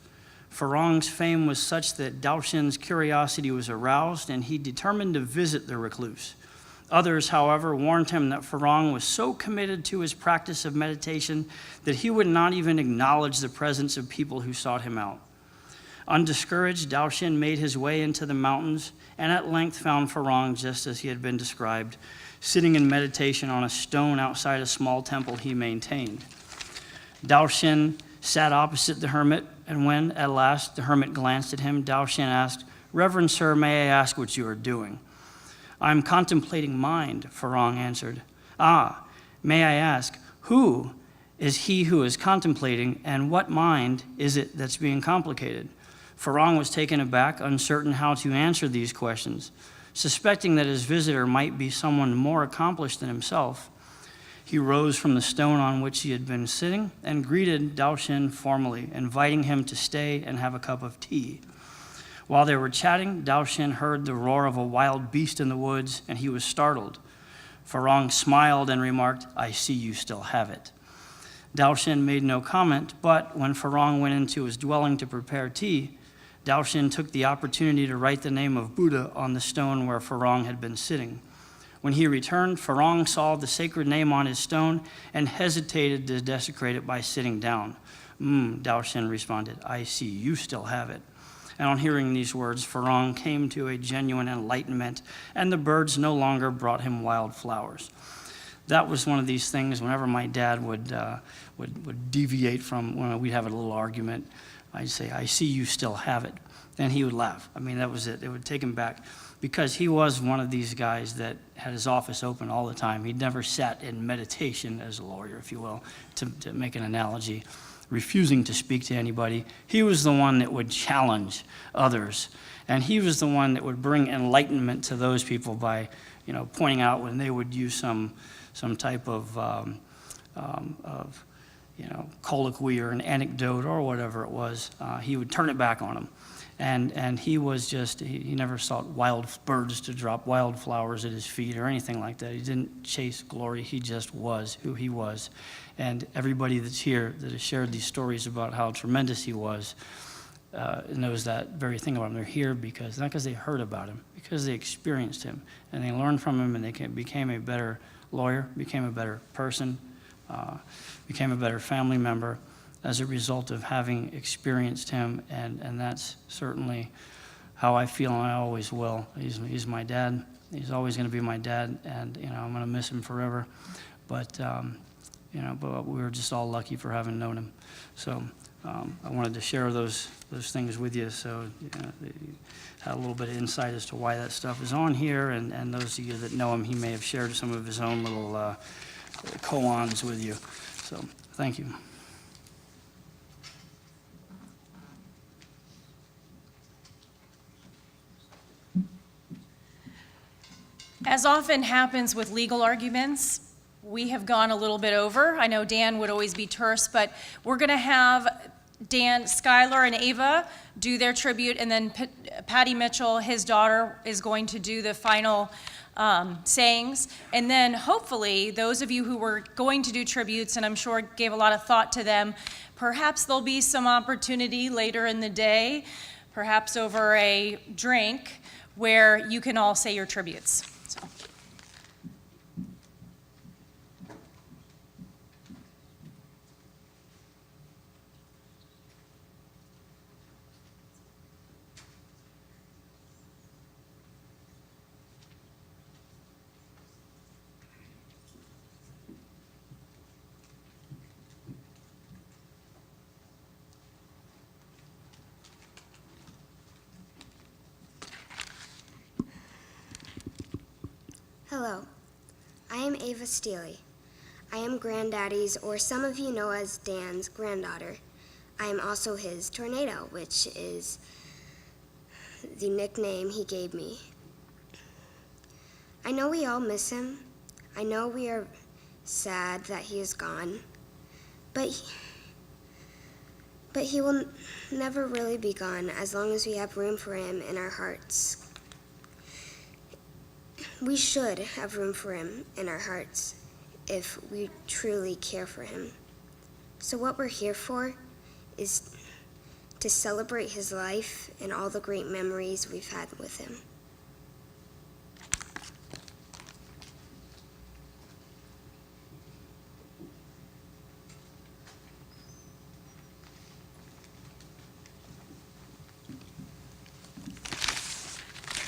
Farong's fame was such that Daoshin's curiosity was aroused, and he determined to visit the recluse. Others, however, warned him that Farong was so committed to his practice of meditation that he would not even acknowledge the presence of people who sought him out. Undiscouraged, Daoshin made his way into the mountains and at length found Farong just as he had been described, sitting in meditation on a stone outside a small temple he maintained. Daoshin sat opposite the hermit, and when, at last, the hermit glanced at him, Daoshin asked, "Reverend sir, may I ask what you are doing?" "I am contemplating mind," Farong answered. "Ah, may I ask, who is he who is contemplating, and what mind is it that's being complicated?" Farong was taken aback, uncertain how to answer these questions. Suspecting that his visitor might be someone more accomplished than himself, he rose from the stone on which he had been sitting and greeted Daoshin formally, inviting him to stay and have a cup of tea. While they were chatting, Daoshin heard the roar of a wild beast in the woods, and he was startled. Farong smiled and remarked, "I see you still have it." Daoshin made no comment, but when Farong went into his dwelling to prepare tea, Daoshin took the opportunity to write the name of Buddha on the stone where Farong had been sitting. When he returned, Farong saw the sacred name on his stone and hesitated to desecrate it by sitting down. Daoshin responded, "I see you still have it." And on hearing these words, Farong came to a genuine enlightenment, and the birds no longer brought him wild flowers. That was one of these things, whenever my dad would deviate from, when we'd have a little argument, I'd say, "I see you still have it." And he would laugh. I mean, that was it. It would take him back. Because he was one of these guys that had his office open all the time. He'd never sat in meditation as a lawyer, if you will, to make an analogy, refusing to speak to anybody. He was the one that would challenge others. And he was the one that would bring enlightenment to those people by, pointing out when they would use some type of colloquy or an anecdote or whatever it was. He would turn it back on them. And he was just, he never sought wild birds to drop wild flowers at his feet or anything like that. He didn't chase glory. He just was who he was. And everybody that's here that has shared these stories about how tremendous he was, knows that very thing about him. They're here because, not because they heard about him, because they experienced him, and they learned from him, and they became a better lawyer, became a better person, became a better family member as a result of having experienced him, and that's certainly how I feel, and I always will. He's my dad. He's always going to be my dad, and I'm going to miss him forever. But but we were just all lucky for having known him. So I wanted to share those things with you, so you had a little bit of insight as to why that stuff is on here, and those of you that know him, he may have shared some of his own little koans with you. So thank you. As often happens with legal arguments, we have gone a little bit over. I know Dan would always be terse, but we're going to have Dan, Skylar, and Ava do their tribute, and then Patty Mitchell, his daughter, is going to do the final sayings. And then hopefully, those of you who were going to do tributes, and I'm sure gave a lot of thought to them, perhaps there'll be some opportunity later in the day, perhaps over a drink, where you can all say your tributes. So. Hello, I am Ava Steely. I am Granddaddy's, or some of you know as Dan's, granddaughter. I am also his Tornado, which is the nickname he gave me. I know we all miss him. I know we are sad that he is gone, but he will never really be gone as long as we have room for him in our hearts. We should have room for him in our hearts if we truly care for him. So what we're here for is to celebrate his life and all the great memories we've had with him.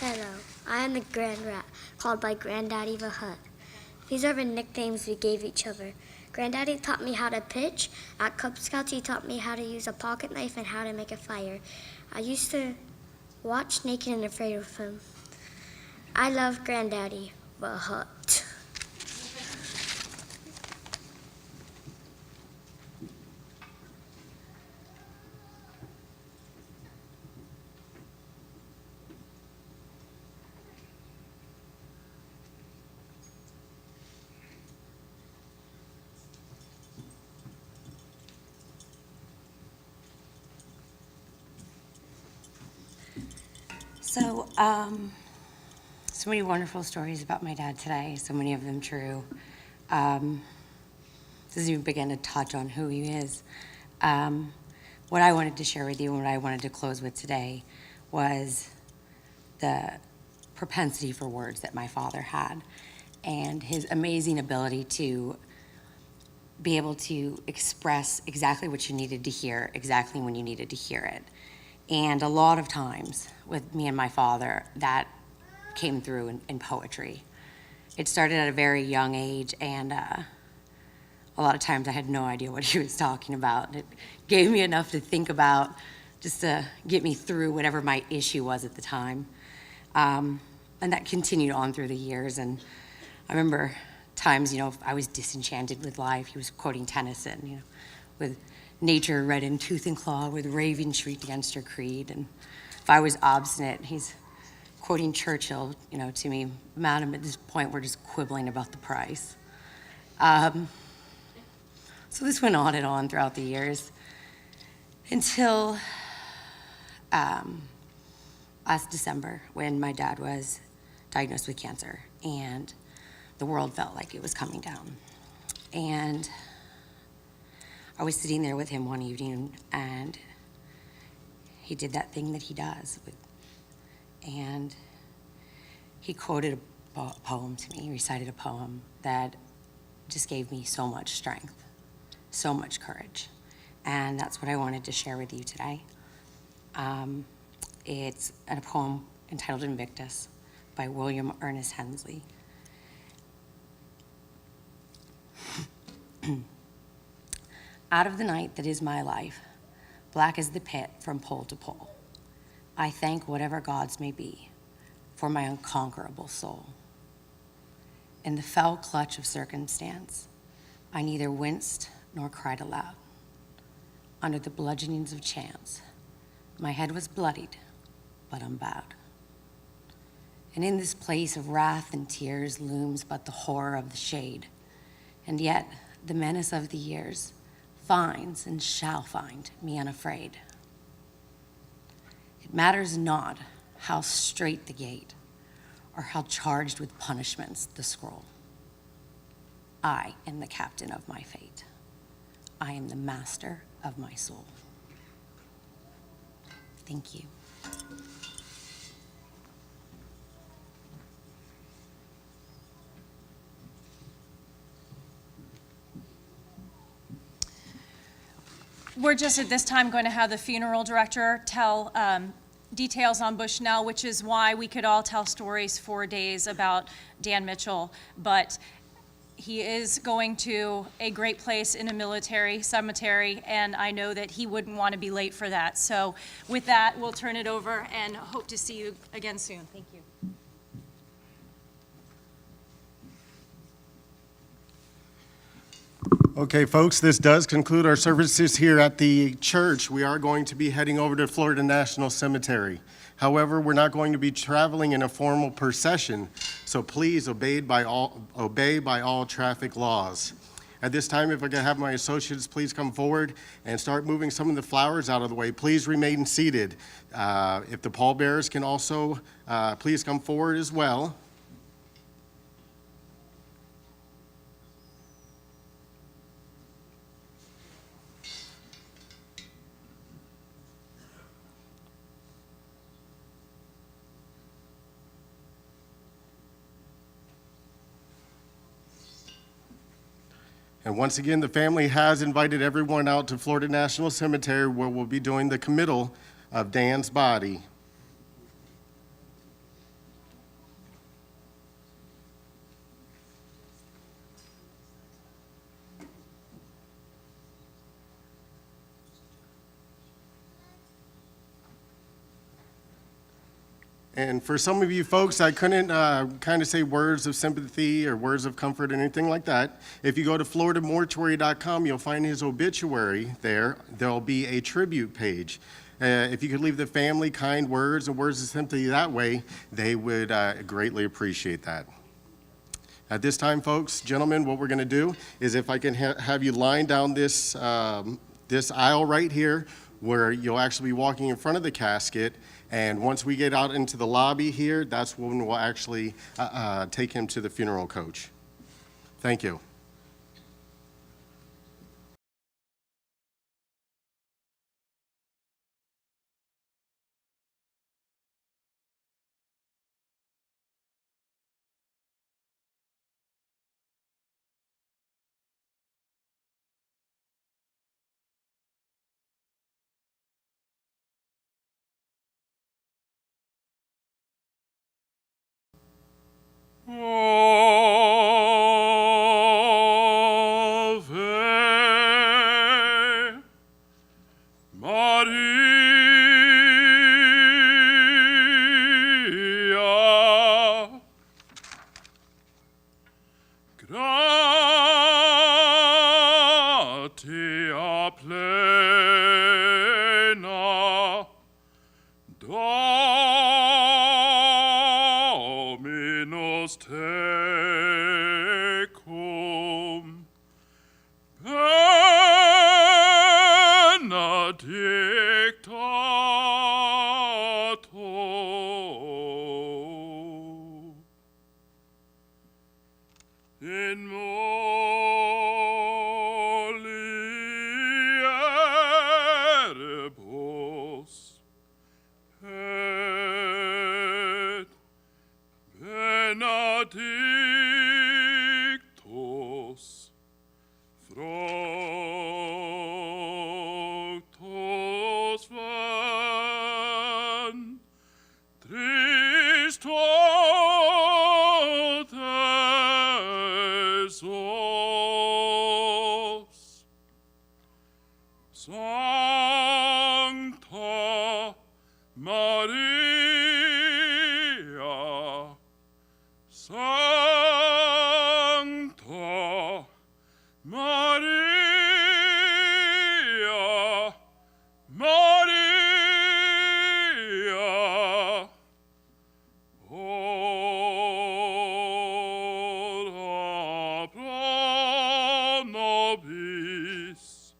Hello, I am the Grand Rat, called by Granddaddy the Hut. These are the nicknames we gave each other. Granddaddy taught me how to pitch. At Cub Scouts, he taught me how to use a pocket knife and how to make a fire. I used to watch Naked and Afraid of him. I love Granddaddy the Hut. So, so many wonderful stories about my dad today, so many of them true. Doesn't even begin to touch on who he is. What I wanted to share with you and what I wanted to close with today was the propensity for words that my father had and his amazing ability to be able to express exactly what you needed to hear, exactly when you needed to hear it. And a lot of times with me and my father, that came through in poetry. It started at a very young age, and a lot of times I had no idea what he was talking about. It gave me enough to think about just to get me through whatever my issue was at the time. And that continued on through the years. And I remember times, I was disenchanted with life. He was quoting Tennyson, with nature read in tooth and claw, with raving shrieked against her creed. And if I was obstinate, he's quoting Churchill, to me, madam, at this point, we're just quibbling about the price. So this went on and on throughout the years until last December, when my dad was diagnosed with cancer, and the world felt like it was coming down. And I was sitting there with him one evening, and he did that thing that he does. And he quoted a poem to me, he recited a poem that just gave me so much strength, so much courage. And that's what I wanted to share with you today. It's a poem entitled Invictus by William Ernest Hensley. Out of the night that is my life, black as the pit from pole to pole, I thank whatever gods may be for my unconquerable soul. In the fell clutch of circumstance, I neither winced nor cried aloud. Under the bludgeonings of chance, my head was bloodied, but unbowed. And in this place of wrath and tears looms but the horror of the shade, and yet the menace of the years finds and shall find me unafraid. It matters not how straight the gate, or how charged with punishments the scroll. I am the captain of my fate. I am the master of my soul. Thank you. We're just at this time going to have the funeral director tell details on Bushnell, which is why we could all tell stories for days about Dan Mitchell. But he is going to a great place in a military cemetery, and I know that he wouldn't want to be late for that. So with that, we'll turn it over and hope to see you again soon. Thank you. Okay, folks, this does conclude our services here at the church. We are going to be heading over to Florida National Cemetery. However, we're not going to be traveling in a formal procession, so please obey by all traffic laws. At this time, if I can have my associates please come forward and start moving some of the flowers out of the way. Please remain seated. If the pallbearers can also please come forward as well. And once again, the family has invited everyone out to Florida National Cemetery, where we'll be doing the committal of Dan's body. And for some of you folks, I couldn't kind of say words of sympathy or words of comfort or anything like that. If you go to floridamortuary.com, you'll find his obituary there. There'll be a tribute page. If you could leave the family kind words and words of sympathy that way, they would greatly appreciate that. At this time, folks, gentlemen, what we're going to do is if I can have you line down this, this aisle right here, where you'll actually be walking in front of the casket. And once we get out into the lobby here, that's when we'll actually take him to the funeral coach. Thank you. Oh. Sancta Maria, Sancta Maria, Maria, ora pro nobis,